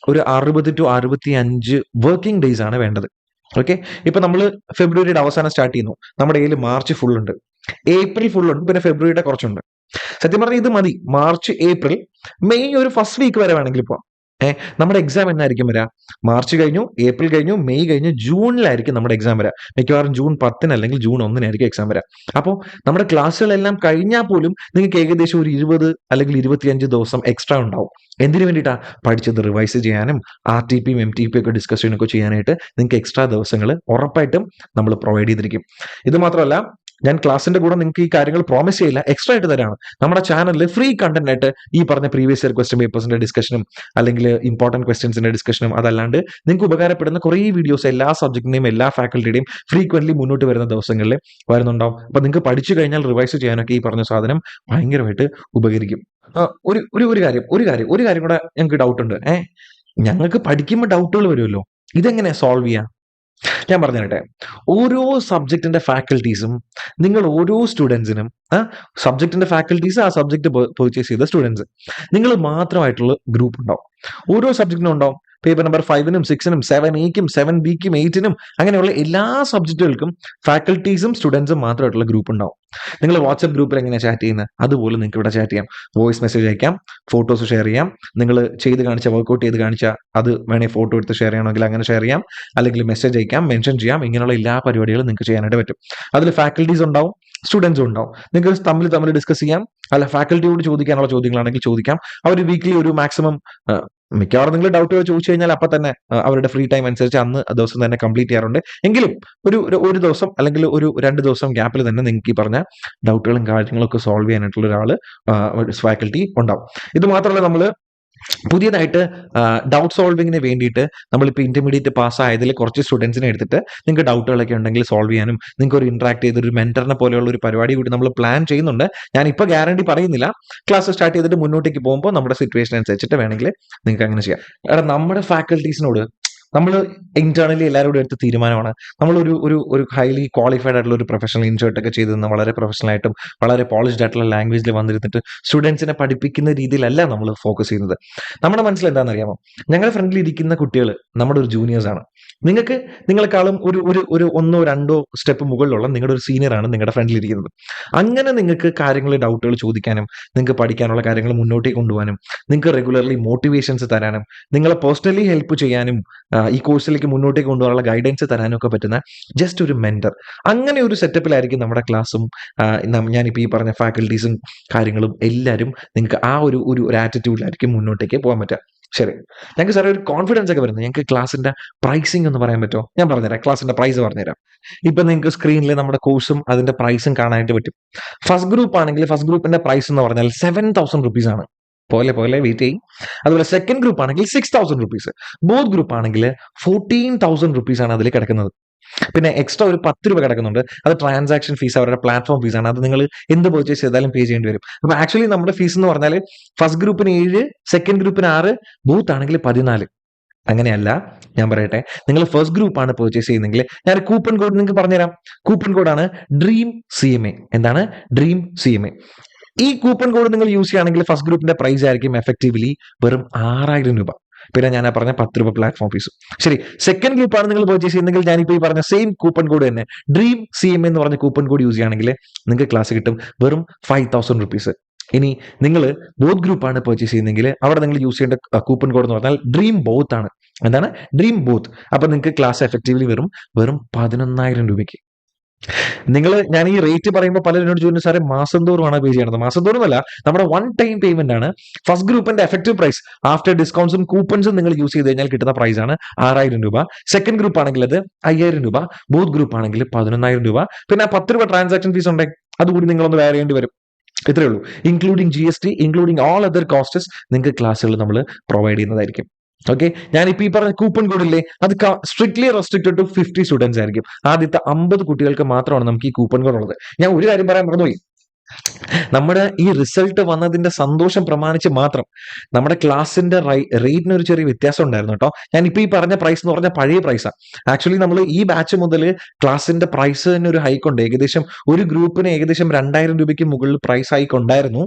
ഒരു 60 to 65 വർക്കിംഗ് ഡേയ്സ് ആണ് വേണ്ടത്. ഓക്കെ, ഇപ്പൊ നമ്മൾ ഫെബ്രുവരിയുടെ അവസാനം സ്റ്റാർട്ട് ചെയ്യുന്നു, നമ്മുടെ കയ്യിൽ മാർച്ച് ഫുൾ ഉണ്ട്, ഏപ്രിൽ ഫുൾ ഉണ്ട്, പിന്നെ ഫെബ്രുവരിയുടെ കുറച്ചുണ്ട്. സത്യം പറഞ്ഞാൽ ഇത് മതി. മാർച്ച്, ഏപ്രിൽ, മെയ് ഒരു ഫസ്റ്റ് വീക്ക് വരെ വേണമെങ്കിൽ ഇപ്പോൾ നമ്മുടെ എക്സാം എന്നായിരിക്കും വരിക? മാർച്ച് കഴിഞ്ഞു, ഏപ്രിൽ കഴിഞ്ഞു, മെയ് കഴിഞ്ഞു, ജൂണിലായിരിക്കും നമ്മുടെ എക്സാം വരിക. മിക്കവാറും ജൂൺ 10 അല്ലെങ്കിൽ ജൂൺ 1 എക്സാം വരിക. അപ്പോൾ നമ്മുടെ ക്ലാസ്സുകളെല്ലാം കഴിഞ്ഞാൽ പോലും നിങ്ങൾക്ക് ഏകദേശം ഒരു 20 അല്ലെങ്കിൽ 25 ദിവസം എക്സ്ട്രാ ഉണ്ടാവും. എന്തിനു വേണ്ടിയിട്ടാ? പഠിച്ചത് റിവൈസ് ചെയ്യാനും RTP MTP ഒക്കെ ഡിസ്കഷനൊക്കെ ചെയ്യാനായിട്ട് നിങ്ങൾക്ക് എക്സ്ട്രാ ദിവസങ്ങൾ ഉറപ്പായിട്ടും നമ്മൾ പ്രൊവൈഡ് ചെയ്തിരിക്കും. ഇത് മാത്രമല്ല, ഞാൻ ക്ലാസ്സിന്റെ കൂടെ നിങ്ങൾക്ക് ഈ കാര്യങ്ങൾ പ്രോമിസ് ചെയ്യില്ല, എക്സ്ട്രാ ആയിട്ട് തരാണ്. നമ്മുടെ ചാനലിൽ ഫ്രീ കണ്ടന്റ് ആയിട്ട് ഈ പറഞ്ഞ പ്രീവിയസ് ഇയർ ക്വസ്റ്റ്യൻ പേപ്പേഴ്സിന്റെ ഡിസ്കഷനും അല്ലെങ്കിൽ ഇമ്പോർട്ടന്റ് ക്വസ്റ്റ്യൻസിന്റെ ഡിസ്കഷനും അതല്ലാണ്ട് നിങ്ങൾക്ക് ഉപകാരപ്പെടുന്ന കുറേ വീഡിയോസ് എല്ലാ സബ്ജക്റ്റിന്റെയും എല്ലാ ഫാക്കൽറ്റിയുടെയും ഫ്രീക്വന്റ്ലി മുന്നോട്ട് വരുന്ന ദിവസങ്ങളിൽ വരുന്നുണ്ടാവും. അപ്പൊ നിങ്ങൾക്ക് പഠിച്ചു കഴിഞ്ഞാൽ റിവൈസ് ചെയ്യാനൊക്കെ ഈ പറഞ്ഞ സാധനം ഭയങ്കരമായിട്ട് ഉപകരിക്കും. ഒരു കാര്യം കൂടെ ഞങ്ങൾക്ക് ഡൗട്ട് ഉണ്ട്. ഞങ്ങൾക്ക് പഠിക്കുമ്പോൾ ഡൗട്ടുകൾ വരുമല്ലോ, ഇതെങ്ങനെ സോൾവ് ചെയ്യാം? ഞാൻ പറഞ്ഞു തരട്ടെ. ഓരോ സബ്ജക്റ്റിന്റെ ഫാക്കൽറ്റീസും നിങ്ങൾ ഓരോ സ്റ്റുഡൻസിനും സബ്ജക്റ്റിന്റെ ഫാക്കൽറ്റീസ്, ആ സബ്ജക്ട് പർച്ചേസ് ചെയ്ത സ്റ്റുഡൻസ്, നിങ്ങൾ മാത്രമായിട്ടുള്ള ഗ്രൂപ്പ് ഉണ്ടാവും. ഓരോ സബ്ജക്റ്റിനും ഉണ്ടാവും. പേപ്പർ നമ്പർ 5-നും 6-നും 7A-ക്കും 7B-ക്കും 8-നും അങ്ങനെയുള്ള എല്ലാ സബ്ജക്റ്റുകൾക്കും ഫാക്കൽറ്റീസും സ്റ്റുഡൻസും മാത്രമായിട്ടുള്ള ഗ്രൂപ്പ് ഉണ്ടാവും. നിങ്ങൾ വാട്സ്ആപ്പ് ഗ്രൂപ്പിൽ എങ്ങനെയാണ് ചാറ്റ് ചെയ്യുന്നത്, അതുപോലെ നിങ്ങൾക്ക് ഇവിടെ ചാറ്റ് ചെയ്യാം. വോയിസ് മെസ്സേജ് അയക്കാം, ഫോട്ടോസ് ഷെയർ ചെയ്യാം. നിങ്ങൾ ചെയ്ത് കാണിച്ച വർക്കൗട്ട് ചെയ്ത് കാണിച്ചാൽ അത് വേണേൽ ഫോട്ടോ എടുത്ത് ഷെയർ ചെയ്യണമെങ്കിൽ അങ്ങനെ ഷെയർ ചെയ്യാം, അല്ലെങ്കിൽ മെസ്സേജ് അയക്കാം, മെൻഷൻ ചെയ്യാം. ഇങ്ങനെയുള്ള എല്ലാ പരിപാടികളും നിങ്ങൾക്ക് ചെയ്യാനായിട്ട് പറ്റും. അതിൽ ഫാക്കൽറ്റീസ് ഉണ്ടാവും, സ്റ്റുഡൻസും ഉണ്ടാവും. നിങ്ങൾക്ക് തമ്മിൽ ഡിസ്കസ് ചെയ്യാം, അല്ല ഫാക്കൽറ്റിയോട് ചോദിക്കാനുള്ള ചോദ്യങ്ങളാണെങ്കിൽ ചോദിക്കാം. അവർ വീക്ക്ലി ഒരു മാക്സിമം മിക്കവാറും നിങ്ങൾ ഡൗട്ടുകൾ ചോദിച്ചു കഴിഞ്ഞാൽ അപ്പം തന്നെ അവരുടെ ഫ്രീ ടൈം അനുസരിച്ച് അന്ന് ദിവസം തന്നെ കംപ്ലീറ്റ് ചെയ്യാറുണ്ട്. എങ്കിലും ഒരു ദിവസം അല്ലെങ്കിൽ ഒരു 2 ദിവസം ഗ്യാപ്പിൽ തന്നെ നിങ്ങൾക്ക് ഈ പറഞ്ഞ ഡൗട്ടുകളും കാര്യങ്ങളൊക്കെ സോൾവ് ചെയ്യാനായിട്ടുള്ള ഒരാൾ ഫാക്കൽറ്റി ഉണ്ടാവും. ഇത് മാത്രമല്ല, നമ്മൾ പുതിയതായിട്ട് ഡൗട്ട് സോൾവിങ്ങിന് വേണ്ടിയിട്ട് നമ്മളിപ്പോൾ ഇന്റർമീഡിയറ്റ് പാസ്സായതിൽ കുറച്ച് സ്റ്റുഡൻസിനെ എടുത്തിട്ട് നിങ്ങൾക്ക് ഡൗട്ടുകളൊക്കെ ഉണ്ടെങ്കിൽ സോൾവ് ചെയ്യാനും നിങ്ങൾക്ക് ഒരു ഇന്ററാക്ട് ചെയ്ത് ഒരു മെന്ററിനെ പോലെയുള്ള ഒരു പരിപാടി കൂടി നമ്മൾ പ്ലാൻ ചെയ്യുന്നുണ്ട്. ഞാനിപ്പോൾ ഗ്യാരണ്ടി പറയുന്നില്ല. ക്ലാസ് സ്റ്റാർട്ട് ചെയ്തിട്ട് മുന്നോട്ടേക്ക് പോകുമ്പോൾ നമ്മുടെ സിറ്റുവേഷൻ അനുസരിച്ചിട്ട് വേണമെങ്കിൽ നിങ്ങൾക്ക് അങ്ങനെ ചെയ്യാം. കാരണം നമ്മുടെ ഫാക്കൽറ്റീസിനോട് നമ്മൾ ഇന്റേണലി എല്ലാവരോടും എടുത്ത തീരുമാനമാണ്, നമ്മൾ ഒരു ഹൈലി ക്വാളിഫൈഡ് ആയിട്ടുള്ള ഒരു പ്രൊഫഷണൽ ഇൻഷേർട്ട് ഒക്കെ ചെയ്ത് വളരെ പ്രൊഫഷണൽ ആയിട്ടും വളരെ പോളിഷ്ഡ് ആയിട്ടുള്ള ലാംഗ്വേജിൽ വന്നിരുന്നിട്ട് സ്റ്റുഡൻസിനെ പഠിപ്പിക്കുന്ന രീതിയിലല്ല നമ്മൾ ഫോക്കസ് ചെയ്യുന്നത്. നമ്മുടെ മനസ്സിൽ എന്താണെന്ന് അറിയാമോ? ഞങ്ങളുടെ ഫ്രണ്ടിൽ ഇരിക്കുന്ന കുട്ടികൾ നമ്മുടെ ഒരു ജൂനിയേഴ്സ് ആണ്. നിങ്ങളെക്കാളും ഒരു 1-2 സ്റ്റെപ്പ് മുകളിലുള്ള നിങ്ങളുടെ ഒരു സീനിയറാണ് നിങ്ങളുടെ ഫ്രണ്ടിൽ ഇരിക്കുന്നത്. അങ്ങനെ നിങ്ങൾക്ക് കാര്യങ്ങൾ ഡൗട്ടുകൾ ചോദിക്കാനും നിങ്ങൾക്ക് പഠിക്കാനുള്ള കാര്യങ്ങൾ മുന്നോട്ടേക്ക് കൊണ്ടുപോകാനും നിങ്ങൾക്ക് റെഗുലർലി മോട്ടിവേഷൻസ് തരാനും നിങ്ങളെ പേഴ്സണലി ഹെൽപ്പ് ചെയ്യാനും ഈ കോഴ്സിലേക്ക് മുന്നോട്ടേക്ക് കൊണ്ടുപോകാനുള്ള ഗൈഡൻസ് തരാനും ഒക്കെ പറ്റുന്ന ജസ്റ്റ് ഒരു മെന്റർ, അങ്ങനെ ഒരു സെറ്റപ്പിലായിരിക്കും നമ്മുടെ ക്ലാസ്സും ഞാനിപ്പോൾ ഈ പറഞ്ഞ ഫാക്കൽറ്റീസും കാര്യങ്ങളും എല്ലാവരും നിങ്ങൾക്ക് ആ ഒരു ആറ്റിറ്റ്യൂഡിലായിരിക്കും മുന്നോട്ടേക്ക് പോകാൻ പറ്റുക. ശരി, ഞങ്ങൾക്ക് സാറേ ഒരു കോൺഫിഡൻസ് ഒക്കെ വരുന്നത്. ഞങ്ങൾക്ക് ക്ലാസിന്റെ പ്രൈസിംഗ് ഒന്ന് പറയാൻ പറ്റുമോ? ഞാൻ പറഞ്ഞുതരാം, ക്ലാസിന്റെ പ്രൈസ് പറഞ്ഞുതരാം. ഇപ്പൊ നിങ്ങൾക്ക് സ്ക്രീനിൽ നമ്മുടെ കോഴ്സും അതിന്റെ പ്രൈസും കാണാനായിട്ട് പറ്റും. ഫസ്റ്റ് ഗ്രൂപ്പ് ആണെങ്കിൽ ഫസ്റ്റ് ഗ്രൂപ്പിന്റെ പ്രൈസ് എന്ന് പറഞ്ഞാൽ 7,000 റുപ്പീസ് ആണ്. പോലെ വെയിറ്റ് ചെയ്യും. അതുപോലെ സെക്കൻഡ് ഗ്രൂപ്പ് ആണെങ്കിൽ 6,000 റുപ്പീസ്. ബോത്ത് ഗ്രൂപ്പ് ആണെങ്കിൽ 14,000 റുപ്പീസ് ആണ് അതിൽ കിടക്കുന്നത്. പിന്നെ എക്സ്ട്രാ ഒരു 10 രൂപ കിടക്കുന്നുണ്ട്. അത് ട്രാൻസാക്ഷൻ ഫീസ്, അവരുടെ പ്ലാറ്റ്ഫോം ഫീസാണ്. അത് നിങ്ങൾ എന്ത് പർച്ചേസ് ചെയ്താലും പേ ചെയ്യേണ്ടി വരും. അപ്പൊ ആക്ച്വലി നമ്മുടെ ഫീസ് എന്ന് പറഞ്ഞാൽ ഫസ്റ്റ് ഗ്രൂപ്പിന് 7, സെക്കൻഡ് ഗ്രൂപ്പിന് 6, ബൂത്ത് ആണെങ്കിൽ 14. അങ്ങനെയല്ല, ഞാൻ പറയട്ടെ, നിങ്ങൾ ഫസ്റ്റ് ഗ്രൂപ്പ് ആണ് പർച്ചേസ് ചെയ്യുന്നെങ്കിൽ ഞാൻ കൂപ്പൺ കോഡ് നിങ്ങൾക്ക് പറഞ്ഞുതരാം. കൂപ്പൺ കോഡാണ് ഡ്രീം CMA. എന്താണ് ഡ്രീം CMA? ഈ കൂപ്പൺ കോഡ് നിങ്ങൾ യൂസ് ചെയ്യുകയാണെങ്കിൽ ഫസ്റ്റ് ഗ്രൂപ്പിന്റെ പ്രൈസ് ആയിരിക്കും എഫക്റ്റീവ്ലി വെറും 6,000 രൂപ. പിന്നെ ഞാൻ പറഞ്ഞ 10 രൂപ പ്ലാറ്റ്ഫോം ഫീസും. ശരി, സെക്കൻഡ് ഗ്രൂപ്പാണ് നിങ്ങൾ പർച്ചേസ് ചെയ്യുന്നെങ്കിൽ ഞാനിപ്പോൾ ഈ പറഞ്ഞ സെയിം കൂപ്പൺ കോഡ് തന്നെ ഡ്രീം CMA എന്ന് പറഞ്ഞ കൂപ്പൺ കോഡ് യൂസ് ചെയ്യുകയാണെങ്കിൽ നിങ്ങൾക്ക് ക്ലാസ് കിട്ടും വെറും 5,000 റുപ്പീസ്. ഇനി നിങ്ങൾ ബോത്ത് ഗ്രൂപ്പാണ് പർച്ചേസ് ചെയ്യുന്നെങ്കിൽ അവിടെ നിങ്ങൾ യൂസ് ചെയ്യേണ്ട കൂപ്പൺ കോഡ് എന്ന് പറഞ്ഞാൽ ഡ്രീം ബോത്ത് ആണ്. എന്താണ് ഡ്രീം ബോത്ത്? അപ്പൊ നിങ്ങൾക്ക് ക്ലാസ് എഫക്റ്റീവ്ലി വെറും 11,000 രൂപയ്ക്ക്. ഞാൻ ഈ റേറ്റ് പറയുമ്പോൾ പലരും എന്നോട് ചോദിച്ചു, സാറേ മാസം തോറുമാണ് പേ ചെയ്യണത്? മാസം തോറുമല്ല, നമ്മുടെ 1 ടൈം പേയ്മെന്റ് ആണ്. ഫസ്റ്റ് ഗ്രൂപ്പിന്റെ എഫക്റ്റീവ് പ്രൈസ് ആഫ്റ്റർ ഡിസ്കൗണ്ട്സും കൂപ്പൺസും നിങ്ങൾ യൂസ് ചെയ്ത് കഴിഞ്ഞാൽ കിട്ടുന്ന പ്രൈസ് ആണ് 6,000 രൂപ. സെക്കൻഡ് ഗ്രൂപ്പ് ആണെങ്കിൽ അത് 5,000 രൂപ. ബോത്ത് ഗ്രൂപ്പ് ആണെങ്കിൽ 11,000 രൂപ. പിന്നെ 10 രൂപ ട്രാൻസാക്ഷൻ ഫീസ് ഉണ്ടെങ്കിൽ അതുകൂടി നിങ്ങളൊന്ന് വേറെ ചെയ്യേണ്ടി വരും. ഇത്രയേ ഉള്ളൂ. Including GST, including all other costs നിങ്ങൾക്ക് ക്ലാസ്സുകൾ നമ്മൾ പ്രൊവൈഡ് ചെയ്യുന്നതായിരിക്കും. ഓക്കെ, ഞാനിപ്പോൾ ഈ പറഞ്ഞ കൂപ്പൺ കോഡില്ലേ, അത് സ്ട്രിക്ട്ലി റെസ്ട്രിക്റ്റഡ് ടു 50 സ്റ്റുഡൻസ് ആയിരിക്കും. ആദ്യത്തെ 50 കുട്ടികൾക്ക് മാത്രമാണ് നമുക്ക് ഈ കൂപ്പൺ കോഡ് ഉള്ളത്. ഞാൻ ഒരു കാര്യം പറയാൻ മറന്നുപോയി. നമ്മുടെ ഈ റിസൾട്ട് വന്നതിന്റെ സന്തോഷം പ്രമാണിച്ച് മാത്രം നമ്മുടെ ക്ലാസ്സിന്റെ റേറ്റിന് ഒരു ചെറിയ വ്യത്യാസം ഉണ്ടായിരുന്നു കേട്ടോ. ഞാൻ ഇപ്പൊ ഈ പറഞ്ഞ പ്രൈസ് എന്ന് പറഞ്ഞ പഴയ പ്രൈസാണ്. ആക്ച്വലി നമ്മൾ ഈ ബാച്ച് മുതൽ ക്ലാസ്സിന്റെ പ്രൈസ് തന്നെ ഒരു ഹൈക്ക് ഉണ്ട്. ഏകദേശം ഒരു ഗ്രൂപ്പിന് ഏകദേശം 2000 രൂപയ്ക്ക് മുകളിൽ പ്രൈസ് ഹൈക്ക് ഉണ്ടായിരുന്നു.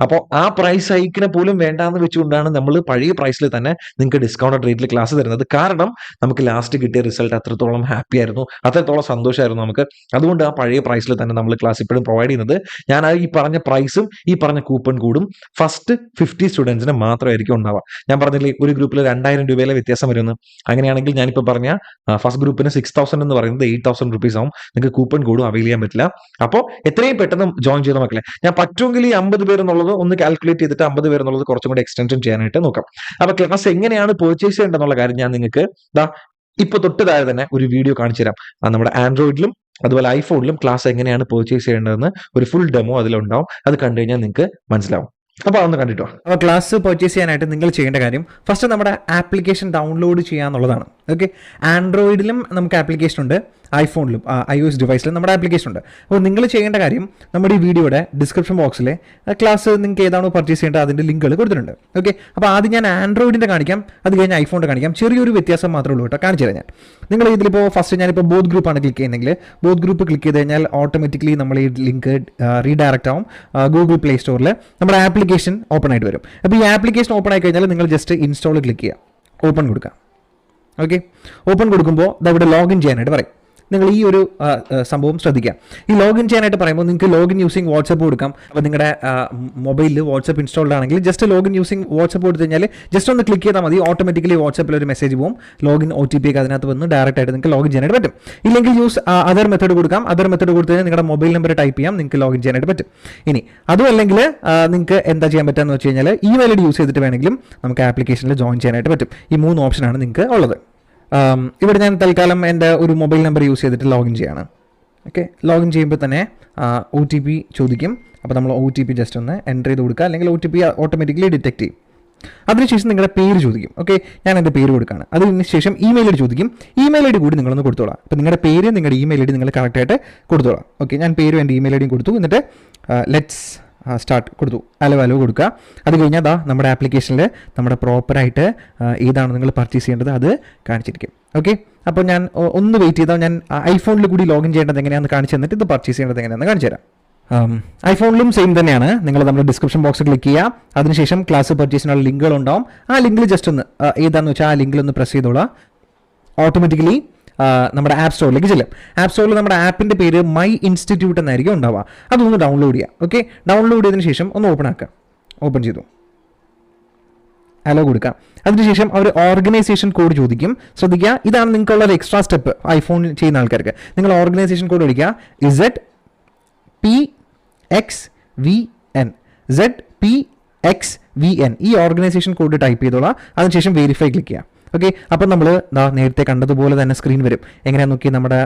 അപ്പോൾ ആ പ്രൈസ് ഹൈക്കിനെ പോലും വേണ്ടാന്ന് വെച്ചുകൊണ്ടാണ് നമ്മൾ പഴയ പ്രൈസിൽ തന്നെ നിങ്ങൾക്ക് ഡിസ്കൗണ്ടഡ് റേറ്റിൽ ക്ലാസ് തരുന്നത്. കാരണം നമുക്ക് ലാസ്റ്റ് കിട്ടിയ റിസൾട്ട് അത്രത്തോളം ഹാപ്പി ആയിരുന്നു, അത്രത്തോളം സന്തോഷമായിരുന്നു നമുക്ക്. അതുകൊണ്ട് ആ പഴയ പ്രൈസിൽ തന്നെ നമ്മൾ ക്ലാസ് ഇപ്പോഴും പ്രൊവൈഡ് ചെയ്യുന്നത്. ഞാൻ ഈ പറഞ്ഞ പ്രൈസും ഈ പറഞ്ഞ കൂപ്പൺ കോഡും ഫസ്റ്റ് 50 സ്റ്റുഡൻസിന് മാത്രമായിരിക്കും ഉണ്ടാവുക. ഞാൻ പറഞ്ഞില്ലേ ഒരു ഗ്രൂപ്പിൽ 2000 രൂപയിലെ വ്യത്യാസം വരുമെന്ന്. അങ്ങനെയാണെങ്കിൽ ഞാനിപ്പോൾ പറഞ്ഞ ഫസ്റ്റ് ഗ്രൂപ്പിന് 6000 എന്ന് പറയുന്നത് 8000 റുപ്പീസ് ആവും. നിങ്ങൾക്ക് കൂപ്പൺ കോഡും അവൈൽ ചെയ്യാൻ പറ്റില്ല. അപ്പോൾ എത്രയും പെട്ടെന്ന് ജോയിൻ ചെയ്ത മക്കളെ, ഞാൻ പറ്റുമെങ്കിൽ ഈ 50 പേര് എന്നുള്ളത് ഒന്ന് കാൽക്കുലേറ്റ് ചെയ്തിട്ട് 50 പേര് എന്നുള്ളത് കുറച്ചും കൂടി എക്സ്റ്റൻഷൻ ചെയ്യാനായിട്ട് നോക്കാം. അപ്പൊ ക്ലാസ് എങ്ങനെയാണ് പർച്ചേസ് ചെയ്യേണ്ടതെന്നുള്ള കാര്യം ഞാൻ നിങ്ങൾക്ക് ഇപ്പൊ തൊട്ട് താഴെ തന്നെ ഒരു വീഡിയോ കാണിച്ചു തരാം. നമ്മുടെ ആൻഡ്രോയിഡിലും അതുപോലെ ഐഫോണിലും ക്ലാസ് എങ്ങനെയാണ് പർച്ചേസ് ചെയ്യേണ്ടതെന്ന് ഒരു ഫുൾ ഡെമോ അതിലുണ്ടാവും. അത് കണ്ടു കഴിഞ്ഞാൽ നിങ്ങൾക്ക് മനസ്സിലാവും. അപ്പോൾ അതൊന്ന് കണ്ടിട്ടോ. അപ്പോൾ ക്ലാസ് പർച്ചേസ് ചെയ്യാനായിട്ട് നിങ്ങൾ ചെയ്യേണ്ട കാര്യം ഫസ്റ്റ് നമ്മുടെ ആപ്ലിക്കേഷൻ ഡൗൺലോഡ് ചെയ്യാന്നുള്ളതാണ്. ഓക്കെ, ആൻഡ്രോയിഡിലും നമുക്ക് ആപ്ലിക്കേഷൻ ഉണ്ട്, ഐഫോണിലും iOS ഡിവൈസിലും നമ്മുടെ ആപ്ലിക്കേഷൻ ഉണ്ട്. അപ്പോൾ നിങ്ങൾ ചെയ്യേണ്ട കാര്യം നമ്മുടെ ഈ വീഡിയോയുടെ ഡിസ്ക്രിപ്ഷൻ ബോക്സിലെ ക്ലാസ് നിങ്ങൾക്ക് ഏതാണോ പർച്ചേസ് ചെയ്യേണ്ടത് അതിൻ്റെ ലിങ്കുകൾ കൊടുത്തിട്ടുണ്ട്. ഓക്കെ, അപ്പോൾ ആദ്യം ഞാൻ ആൻഡ്രോയിഡിൻ്റെ കാണിക്കാം, അത് കഴിഞ്ഞ് ഐഫോണിൻ്റെ കാണിക്കാം. ചെറിയൊരു വ്യത്യാസം മാത്രമേ ഉള്ളൂ കേട്ടോ, കാണിച്ചു തരാം ഞാൻ. നിങ്ങൾ ഇതിലിപ്പോൾ ഫസ്റ്റ് ഞാനിപ്പോൾ ബോത്ത് ഗ്രൂപ്പാണ് ക്ലിക്ക് ചെയ്യുന്നതെങ്കിൽ ബോത്ത് ഗ്രൂപ്പ് ക്ലിക്ക് ചെയ്ത് കഴിഞ്ഞാൽ ഓട്ടോമാറ്റിക്കലി നമ്മൾ ഈ ലിങ്ക് റീഡയറക്റ്റ് ആവും ഗൂഗിൾ പ്ലേ സ്റ്റോറിൽ. നമ്മുടെ ആപ്ലിക്കേഷൻ ഓപ്പൺ ആയിട്ട് വരും. അപ്പോൾ ഈ ആപ്ലിക്കേഷൻ ഓപ്പൺ ആയി കഴിഞ്ഞാൽ നിങ്ങൾ ജസ്റ്റ് ഇൻസ്റ്റാൾ ക്ലിക്ക് ചെയ്യുക, ഓപ്പൺ കൊടുക്കുക. ഓക്കെ, ഓപ്പൺ കൊടുക്കുമ്പോൾ ഇവിടെ ലോഗിൻ ചെയ്യാനായിട്ട് പറയും. നിങ്ങൾ ഈ ഒരു സംഭവം ശ്രദ്ധിക്കുക. ഈ ലോഗിൻ ചെയ്യാനായിട്ട് പറയുമ്പോൾ നിങ്ങൾക്ക് ലോഗിൻ യൂസിങ് വാട്സപ്പ് കൊടുക്കാം. അപ്പോൾ നിങ്ങളുടെ മൊബൈലിൽ വാട്സപ്പ് ഇൻസ്റ്റാൾഡ് ആണെങ്കിൽ ജസ്റ്റ് ലോഗിൻ യൂസിങ് വാട്സപ്പ് കൊടുത്തു കഴിഞ്ഞാൽ ജസ്റ്റ് ഒന്ന് ക്ലിക്ക് ചെയ്താൽ മതി, ഓട്ടോമാറ്റിക്കലി വാട്സപ്പിൽ ഒരു മെസ്സേജ് പോകും, ലോഗിൻ OTP ഒക്കെ അതിനകത്ത് വന്ന് ഡയറക്റ്റ് ആയിട്ട് നിങ്ങൾക്ക് ലോഗിൻ ചെയ്യാനായിട്ട് പറ്റും. ഇല്ലെങ്കിൽ യൂസ് അതർ മെത്തേഡ് കൊടുക്കാം. അതർ മെത്തേഡ് കൊടുത്തു കഴിഞ്ഞാൽ നിങ്ങളുടെ മൊബൈൽ നമ്പർ ടൈപ്പ് ചെയ്യാം, നിങ്ങൾക്ക് ലോഗിൻ ചെയ്യാനായിട്ട് പറ്റും. ഇനി അതും അല്ലെങ്കിൽ നിങ്ങൾക്ക് എന്താ ചെയ്യാൻ പറ്റുക വെച്ച് കഴിഞ്ഞാൽ ഇമെയിൽ ID യൂസ് ചെയ്തിട്ട് വേണമെങ്കിലും നമുക്ക് ആപ്ലിക്കേഷനിൽ ജോയിൻ ചെയ്യാനായിട്ട് പറ്റും. ഈ 3 ഓപ്ഷനാണ് നിങ്ങൾക്ക് ഉള്ളത്. ഇവിടെ ഞാൻ തൽക്കാലം എൻ്റെ ഒരു മൊബൈൽ നമ്പർ യൂസ് ചെയ്തിട്ട് ലോഗിൻ ചെയ്യാണ്. ഓക്കെ, ലോഗിൻ ചെയ്യുമ്പോൾ തന്നെ OTP ചോദിക്കും. അപ്പോൾ നമ്മൾ OTP ജസ്റ്റ് ഒന്ന് എൻ്റർ ചെയ്ത് കൊടുക്കുക, അല്ലെങ്കിൽ OTP ഓട്ടോമാറ്റിക്കലി ഡിറ്റക്ട് ചെയ്യും. അതിനുശേഷം നിങ്ങളുടെ പേര് ചോദിക്കും. ഓക്കെ, ഞാൻ എൻ്റെ പേര് കൊടുക്കുകയാണ്. അതിനുശേഷം ഇമെയിൽ ID ചോദിക്കും. ഇമെയിൽ ID കൂടി നിങ്ങളൊന്ന് കൊടുത്തോളാം. അപ്പോൾ നിങ്ങളുടെ പേര് നിങ്ങളുടെ ഇമെയിൽ ID നിങ്ങൾ കറക്റ്റായിട്ട് കൊടുത്തോളാം. ഓക്കെ, ഞാൻ പേരും എൻ്റെ ഇമെയിൽ ID കൊടുത്തു. എന്നിട്ട് ലെറ്റ്സ് സ്റ്റാർട്ട് കൊടുത്തു, അലോ കൊടുക്കുക. അത് കഴിഞ്ഞാൽ നമ്മുടെ ആപ്ലിക്കേഷനിൽ നമ്മുടെ പ്രോപ്പറായിട്ട് ഏതാണ് നിങ്ങൾ പർച്ചേസ് ചെയ്യേണ്ടത് അത് കാണിച്ചിരിക്കും. ഓക്കെ, അപ്പോൾ ഞാൻ ഒന്ന് വെയിറ്റ് ചെയ്താൽ ഞാൻ ഐഫോണിൽ കൂടി ലോഗിൻ ചെയ്യേണ്ടത് എങ്ങനെയാണെന്ന് കാണിച്ചു തന്നിട്ട് ഇത് പർച്ചേസ് ചെയ്യേണ്ടത് എങ്ങനെയാണെന്ന് കാണിച്ചു തരാം. ഐഫോണിലും സെയിം തന്നെയാണ്. നിങ്ങൾ നമ്മുടെ ഡിസ്ക്രിപ്ഷൻ ബോക്സ് ക്ലിക്ക് ചെയ്യുക. അതിനുശേഷം ക്ലാസ് പർച്ചേസിനുള്ള ലിങ്കുകളുണ്ടാവും. ആ ലിങ്കിൽ ജസ്റ്റ് ഒന്ന് ഏതാണെന്ന് വെച്ചാൽ ആ ലിങ്കിലൊന്ന് പ്രസ് ചെയ്തോളാം. ഓട്ടോമാറ്റിക്കലി നമ്മുടെ ആപ്പ് സ്റ്റോറിലേക്ക് ചെല്ലും. ആപ്പ് സ്റ്റോറിൽ നമ്മുടെ ആപ്പിൻ്റെ പേര് മൈ ഇൻസ്റ്റിറ്റ്യൂട്ട് എന്നായിരിക്കും ഉണ്ടാവുക. അതൊന്ന് ഡൗൺലോഡ് ചെയ്യുക. ഓക്കെ, ഡൗൺലോഡ് ചെയ്തതിന് ശേഷം ഒന്ന് ഓപ്പൺ ആക്കുക. ഓപ്പൺ ചെയ്തു, അലോ കൊടുക്കുക. അതിനുശേഷം അവർ ഓർഗനൈസേഷൻ കോഡ് ചോദിക്കും. ശ്രദ്ധിക്കുക, ഇതാണ് നിങ്ങൾക്കുള്ള ഒരു എക്സ്ട്രാ സ്റ്റെപ്പ്. ഐഫോണിൽ ചെയ്യുന്ന ആൾക്കാർക്ക് നിങ്ങൾ ഓർഗനൈസേഷൻ കോഡ് അടിക്കുക, ZPXVN. ZPXVN ഈ ഓർഗനൈസേഷൻ കോഡ് ടൈപ്പ് ചെയ്തോളാം. അതിനുശേഷം വെരിഫൈ ക്ലിക്ക് ചെയ്യുക. ഓക്കെ, അപ്പം നമ്മൾ നേരത്തെ കണ്ടതുപോലെ തന്നെ സ്ക്രീൻ വരും. എങ്ങനെയാണെന്ന് നോക്കി നമ്മുടെ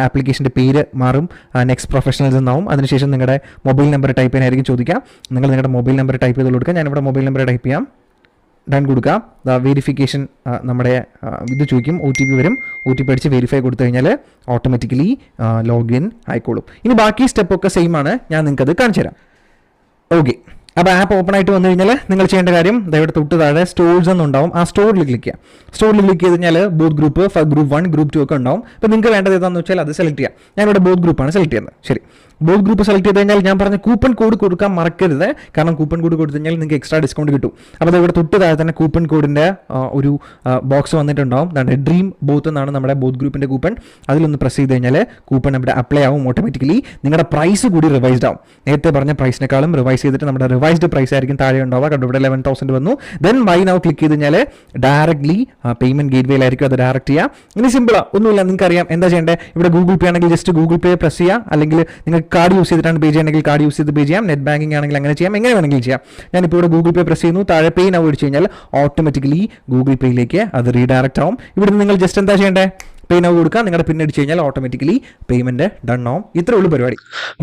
ആപ്ലിക്കേഷൻ്റെ പേര് മാറും, നെക്സ്റ്റ് പ്രൊഫഷണൽസ് എന്നാവും. അതിനുശേഷം നിങ്ങളുടെ മൊബൈൽ നമ്പർ ടൈപ്പ് ചെയ്യാനായിരിക്കും ചോദിക്കുക. നിങ്ങൾ നിങ്ങളുടെ മൊബൈൽ നമ്പർ ടൈപ്പ് ചെയ്ത് കൊടുക്കുക. ഞാനിവിടെ മൊബൈൽ നമ്പർ ടൈപ്പ് ചെയ്യാം, ഡൺ കൊടുക്കുക. വെരിഫിക്കേഷൻ നമ്മുടെ ഇത് ചോദിക്കും, OTP വരും. OTP അടിച്ച് വെരിഫൈ കൊടുത്തു കഴിഞ്ഞാൽ ഓട്ടോമാറ്റിക്കലി ലോഗിൻ ആയിക്കോളും. ഇനി ബാക്കി സ്റ്റെപ്പൊക്കെ സെയിം ആണ്, ഞാൻ നിങ്ങൾക്കത് കാണിച്ചു തരാം. ഓക്കെ, അപ്പോൾ ആപ്പ് ഓപ്പൺ ആയിട്ട് വന്നു കഴിഞ്ഞാൽ നിങ്ങൾ ചെയ്യേണ്ട കാര്യം ഇവിടെ തൊട്ട് താഴെ സ്റ്റോർസ് എന്നുണ്ടാവും. ആ സ്റ്റോറിൽ ക്ലിക്ക് ചെയ്യാം. സ്റ്റോറിൽ ക്ലിക്ക് ചെയ്ത് കഴിഞ്ഞാൽ ബോത്ത് ഗ്രൂപ്പ് ഗ്രൂപ്പ് 1 ഗ്രൂപ്പ് 2 ഒക്കെ ഉണ്ടാവും. അപ്പോൾ നിങ്ങൾക്ക് വേണ്ടത് ഏതാണെന്ന് വെച്ചാൽ അത് സെലക്ട് ചെയ്യാം. ഞാനിവിടെ ബോത്ത് ഗ്രൂപ്പാണ് സെലക്ട് ചെയ്യുന്നത്. ശരി, ബോത്ത് ഗ്രൂപ്പ് സെലക്ട് ചെയ്ത് കഴിഞ്ഞാൽ ഞാൻ പറഞ്ഞ കൂപ്പൺ കോഡ് കൊടുക്കാൻ മറക്കരുത്. കാരണം കൂപ്പൺ കോഡ് കൊടുത്തു കഴിഞ്ഞാൽ നിങ്ങൾക്ക് എക്സ്ട്രാ ഡിസ്കൗണ്ട് കിട്ടും. അപ്പോൾ ഇവിടെ തൊട്ട് താഴെ തന്നെ കൂപ്പൺ കോഡിൻ്റെ ഒരു ബോക്സ് വന്നിട്ടുണ്ടാവും. ഡ്രീം ബോത്ത് എന്നാണ് നമ്മുടെ ബോത്ത് ഗ്രൂപ്പിൻ്റെ കൂപ്പൺ. അതിലൊന്ന് പ്രസ് ചെയ്ത് കഴിഞ്ഞാൽ കൂപ്പൺ ഇവിടെ അപ്ലൈ ആവും. ഓട്ടോമാറ്റിക്കലി നിങ്ങളുടെ പ്രൈസ് കൂടി റിവൈസ്ഡ് ആവും. നേരത്തെ പറഞ്ഞ പ്രൈസിനേക്കാളും റിവൈസ് ചെയ്തിട്ട് നമ്മുടെ റിവൈസ്ഡ് പ്രൈസ് ആയിരിക്കും താഴെ ഉണ്ടാവുക. കണ്ടു, ഇവിടെ 11,000 വന്നു. ദെൻ ബൈ നൗ ക്ലിക്ക് ചെയ്ത് കഴിഞ്ഞാൽ ഡയറക്ട്ലി പേയ്മെന്റ് ഗേറ്റ്വേയിലായിരിക്കും അത് ഡയറക്റ്റ് ചെയ്യുക. ഇനി സിമ്പിളാണ്, ഒന്നുമില്ല, നിങ്ങൾക്ക് അറിയാം എന്താ ചെയ്യേണ്ടത്. ഇവിടെ ഗൂഗിൾ പേ ആണെങ്കിൽ ജസ്റ്റ് ഗൂഗിൾ പേ പ്രസ് ചെയ്യുക, അല്ലെങ്കിൽ നിങ്ങൾ കാർഡ് യൂസ് ചെയ്തിട്ടാണ് പേ ചെയ്യണമെങ്കിൽ കാർഡ് യൂസ് ചെയ്ത് പേ ചെയ്യാം. നെറ്റ് ബാങ്കിങ് ആണെങ്കിൽ അങ്ങനെ ചെയ്യാം, എങ്ങനെ വേണമെങ്കിലും ചെയ്യാം. ഞാനിപ്പോൾ ഇവിടെ ഗൂഗിൾ പേ പ്രസ് ചെയ്യുന്നു, താഴെ പേ നൗ അടിച്ചു കഴിഞ്ഞാൽ ഓട്ടോമാറ്റിക്കലി ഗൂഗിൾ പേയിലേക്ക് അത് റീഡയറക്റ്റ് ആവും. ഇവിടെ നിങ്ങൾ ജസ്റ്റ് എന്താ ചെയ്യേണ്ടത്, പേ നൗ കൊടുക്കുക, നിങ്ങളുടെ പിൻ അടിച്ചു കഴിഞ്ഞാൽ ഓട്ടോമാറ്റിക്കലി പേയ്മെന്റ് ഡൺ ആവും. ഇത്രേ ഉള്ളൂ പരിപാടി.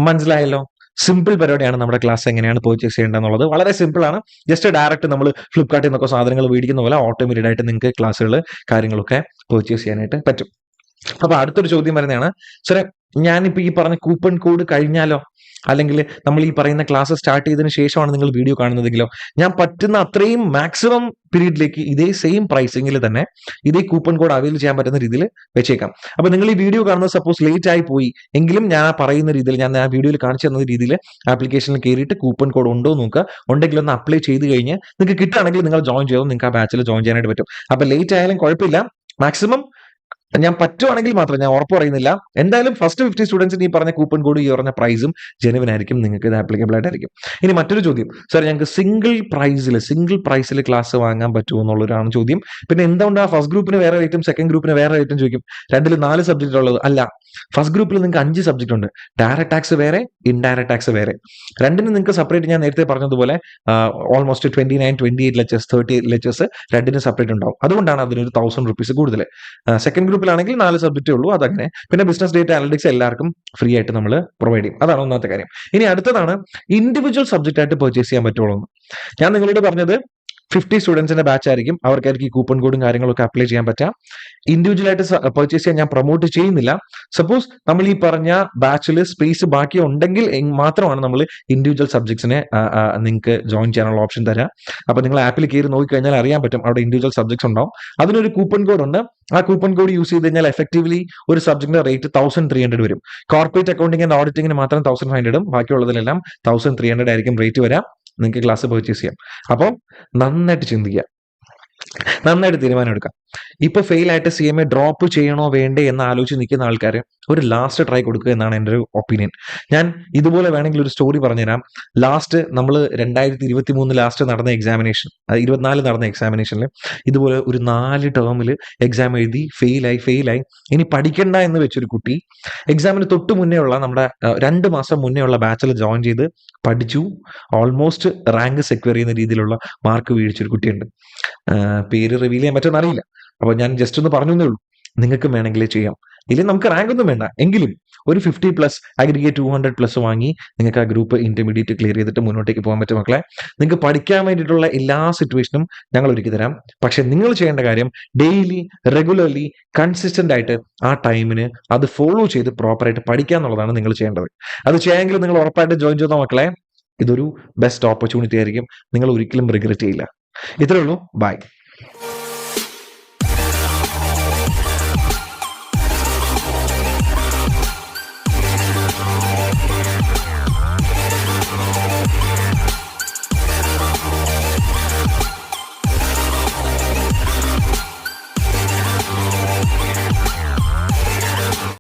മനസ്സിലായല്ലോ? സിമ്പിൾ പരിപാടിയാണ് നമ്മുടെ ക്ലാസ് എങ്ങനെയാണ് പർച്ചേസ് ചെയ്യേണ്ടതെന്നുള്ളത്. വളരെ സിമ്പിൾ ആണ്. ജസ്റ്റ് ഡയറക്റ്റ് നമ്മൾ ഫ്ലിപ്കാർട്ടിൽ നിന്നൊക്കെ സാധനങ്ങൾ മേടിക്കുന്ന പോലെ ഓട്ടോമേറ്റഡ് ആയിട്ട് നിങ്ങൾക്ക് ക്ലാസ്സുകൾ കാര്യങ്ങളൊക്കെ പർച്ചേസ് ചെയ്യാനായിട്ട് പറ്റും. അപ്പൊ അടുത്തൊരു ചോദ്യം വരുന്നതാണ്, സാറേ ഞാനിപ്പോ ഈ പറഞ്ഞ കൂപ്പൺ കോഡ് കഴിഞ്ഞാലോ, അല്ലെങ്കിൽ നമ്മൾ ഈ പറയുന്ന ക്ലാസ് സ്റ്റാർട്ട് ചെയ്തതിന് ശേഷമാണ് നിങ്ങൾ വീഡിയോ കാണുന്നതെങ്കിലോ, ഞാൻ പറ്റുന്ന അത്രയും മാക്സിമം പീരീഡിലേക്ക് ഇതേ സെയിം പ്രൈസിംഗിൽ തന്നെ ഇതേ കൂപ്പൺ കോഡ് അവൈൽ ചെയ്യാൻ പറ്റുന്ന രീതിയിൽ വെച്ചേക്കാം. അപ്പൊ നിങ്ങൾ ഈ വീഡിയോ കാണുന്നത് സപ്പോസ് ലേറ്റ് ആയി പോയി എങ്കിലും ഞാൻ ആ പറയുന്ന രീതിയിൽ, ഞാൻ ആ വീഡിയോയിൽ കാണിച്ചു തന്ന രീതിയിൽ ആപ്ലിക്കേഷനിൽ കയറിയിട്ട് കൂപ്പൺ കോഡ് ഉണ്ടോ നോക്കുക, ഉണ്ടെങ്കിൽ ഒന്ന് അപ്ലൈ ചെയ്ത് കഴിഞ്ഞ് നിങ്ങൾക്ക് കിട്ടുകയാണെങ്കിൽ നിങ്ങൾ ജോയിൻ ചെയ്തോ, നിങ്ങൾക്ക് ആ ബാച്ചിൽ ജോയിൻ ചെയ്യാനായിട്ട് പറ്റും. അപ്പൊ ലേറ്റ് ആയാലും കുഴപ്പമില്ല, മാക്സിമം ഞാൻ പറ്റുവാണെങ്കിൽ മാത്രം, ഞാൻ ഉറപ്പ് പറയുന്നില്ല, എന്തായാലും ഫസ്റ്റ് 50 സ്റ്റുഡൻസിന് ഈ പറഞ്ഞ കൂപ്പൺ കോഡ് ഈ പറഞ്ഞ പ്രൈസും ജെനുവിൻ ആയിരിക്കും, നിങ്ങൾക്ക് ഇത് ആപ്ലിക്കബിൾ ആയിട്ടായിരിക്കും. ഇനി മറ്റൊരു ചോദ്യം, സാർ ഞങ്ങൾക്ക് സിംഗിൾ പ്രൈസിൽ ക്ലാസ് വാങ്ങാൻ പറ്റുമോ എന്നുള്ളൊരാണ് ചോദ്യം. പിന്നെ എന്തുകൊണ്ട് ആ ഫസ്റ്റ് ഗ്രൂപ്പിന് വേറെ റേറ്റും സെക്കൻഡ് ഗ്രൂപ്പിന് വേറെ റേറ്റും ചോദിക്കും? രണ്ടിൽ 4 സബ്ജക്റ്റ് ഉള്ളത് അല്ല, ഫസ്റ്റ് ഗ്രൂപ്പിൽ നിങ്ങൾക്ക് 5 സബ്ജക്റ്റ് ഉണ്ട്. ഡയറക്ട് ടാക്സ് വേറെ, ഇൻഡയറക്ട് ടാക്സ് വേറെ. രണ്ടിനും നിങ്ങൾക്ക് സെപ്പറേറ്റ്, ഞാൻ നേരത്തെ പറഞ്ഞതുപോലെ ഓൾമോസ്റ്റ് 29, 28 ലെക്ചേഴ്സ്, 38 ലെക്ചേഴ്സ് രണ്ടിനും സെപ്പറേറ്റ് ഉണ്ടാവും. അതുകൊണ്ടാണ് അതിനൊരു 1000 റുപ്പീസ് കൂടുതൽ. സെക്കൻഡ് ഗ്രൂപ്പിലാണെങ്കിൽ 4 സബ്ജക്റ്റേ ഉള്ളൂ, അതങ്ങനെ. പിന്നെ ബിസിനസ് ഡേറ്റ അനലിറ്റിക്സ് എല്ലാവർക്കും ഫ്രീ ആയിട്ട് നമ്മൾ പ്രൊവൈഡ് ചെയ്യും. അതാണ് ഒന്നാമത്തെ കാര്യം. ഇനി അടുത്തതാണ് ഇൻഡിവിജ്വൽ സബ്ജക്റ്റ് ആയിട്ട് പർച്ചേസ് ചെയ്യാൻ പറ്റുള്ളൂ എന്ന്. ഞാൻ നിങ്ങളോട് പറഞ്ഞത് 50 സ്റ്റുഡൻസിന്റെ ബാച്ച് ആയിരിക്കും, അവർക്കായിരിക്കും ഈ കൂപ്പൺ കോഡും കാര്യങ്ങളൊക്കെ അപ്ലൈ ചെയ്യാൻ പറ്റാം. ഇൻഡിവിജ്വൽ ആയിട്ട് പർച്ചേസ് ചെയ്യാൻ ഞാൻ പ്രൊമോട്ട് ചെയ്യുന്നില്ല. സപ്പോസ് നമ്മൾ ഈ പറഞ്ഞ ബാച്ചിൽ സ്പേസ് ബാക്കി ഉണ്ടെങ്കിൽ മാത്രമാണ് നമ്മൾ ഇൻഡിവിജ്വൽ സബ്ജക്ട്സിനെ നിങ്ങൾക്ക് ജോയിൻ ചെയ്യാനുള്ള ഓപ്ഷൻ തരാം. അപ്പൊ നിങ്ങൾ ആപ്പിൽ കയറി നോക്കിക്കഴിഞ്ഞാൽ അറിയാൻ പറ്റും, അവിടെ ഇൻഡിവിജ്വൽ സബ്ജക്ട്സ് ഉണ്ടാവും. അതിനൊരു കൂപ്പൺ കോഡ് ഉണ്ട്. ആ കൂപ്പൺ കോഡ് യൂസ് ചെയ്ത് കഴിഞ്ഞാൽ എഫക്റ്റീവ്ലി ഒരു സബ്ജക്റ്റിന്റെ റേറ്റ് 1300 വരും. കോർപ്പറേറ്റ് അക്കൗണ്ടിംഗ് ആൻഡ് ഓഡിറ്റിംഗിന് മാത്രം 1500, ബാക്കിയുള്ളതിലെല്ലാം 1300 ആയിരിക്കും റേറ്റ് വരാം. നിങ്ങൾക്ക് ക്ലാസ് പർച്ചേസ് ചെയ്യാം. അപ്പോൾ നന്നായിട്ട് ചിന്തിക്കുക, നന്നായിട്ട് തീരുമാനം എടുക്കാം. ഇപ്പൊ ഫെയിൽ ആയിട്ട് CMA ഡ്രോപ്പ് ചെയ്യണോ വേണ്ടേ എന്ന് ആലോചിച്ച് നിൽക്കുന്ന ആൾക്കാർ ഒരു ലാസ്റ്റ് ട്രൈ കൊടുക്കുക എന്നാണ് എൻ്റെ ഒരു ഒപ്പീനിയൻ. ഞാൻ ഇതുപോലെ വേണമെങ്കിൽ ഒരു സ്റ്റോറി പറഞ്ഞുതരാം. ലാസ്റ്റ് നമ്മൾ 2023 ലാസ്റ്റ് നടന്ന എക്സാമിനേഷൻ, 24 നടന്ന എക്സാമിനേഷനിൽ ഇതുപോലെ ഒരു 4 ടേമിൽ എക്സാം എഴുതി ഫെയിലായി. ഇനി പഠിക്കണ്ട എന്ന് വെച്ചൊരു കുട്ടി എക്സാമിന് തൊട്ട് മുന്നേ ഉള്ള നമ്മുടെ 2 മാസം മുന്നേ ഉള്ള ബാച്ചിൽ ജോയിൻ ചെയ്ത് പഠിച്ചു, ഓൾമോസ്റ്റ് റാങ്ക് സെക്യൂർ ചെയ്യുന്ന രീതിയിലുള്ള മാർക്ക് വീഴ്ചൊരു കുട്ടിയുണ്ട്. പേര് റിവീൽ ചെയ്യാൻ പറ്റുമെന്ന് അറിയില്ല. അപ്പോൾ ഞാൻ ജസ്റ്റ് ഒന്ന് പറഞ്ഞു എന്നേ ഉള്ളൂ. നിങ്ങൾക്ക് വേണമെങ്കിൽ ചെയ്യാം, ഇല്ലെങ്കിൽ നമുക്ക് റാങ്ക് ഒന്നും വേണ്ട, എങ്കിലും ഒരു 50+ അഗ്രിഗേറ്റ് 200+ വാങ്ങി നിങ്ങൾക്ക് ആ ഗ്രൂപ്പ് ഇന്റർമീഡിയറ്റ് ക്ലിയർ ചെയ്തിട്ട് മുന്നോട്ടേക്ക് പോകാൻ പറ്റും മക്കളെ. നിങ്ങൾക്ക് പഠിക്കാൻ വേണ്ടിയിട്ടുള്ള എല്ലാ സിറ്റുവേഷനും ഞങ്ങൾ ഒരുക്കി തരാം. പക്ഷെ നിങ്ങൾ ചെയ്യേണ്ട കാര്യം ഡെയിലി റെഗുലർലി കൺസിസ്റ്റന്റ് ആയിട്ട് ആ ടൈമിന് അത് ഫോളോ ചെയ്ത് പ്രോപ്പറായിട്ട് പഠിക്കുക എന്നുള്ളതാണ് നിങ്ങൾ ചെയ്യേണ്ടത്. അത് ചെയ്യാമെങ്കിൽ നിങ്ങൾ ഉറപ്പായിട്ട് ജോയിൻ ചെയ്തോ മക്കളെ. ഇതൊരു ബെസ്റ്റ് ഓപ്പർച്യൂണിറ്റി ആയിരിക്കും, നിങ്ങൾ ഒരിക്കലും റിഗ്രറ്റ് ചെയ്യില്ല. ഇത്രേ ഉള്ളൂ. ബൈ.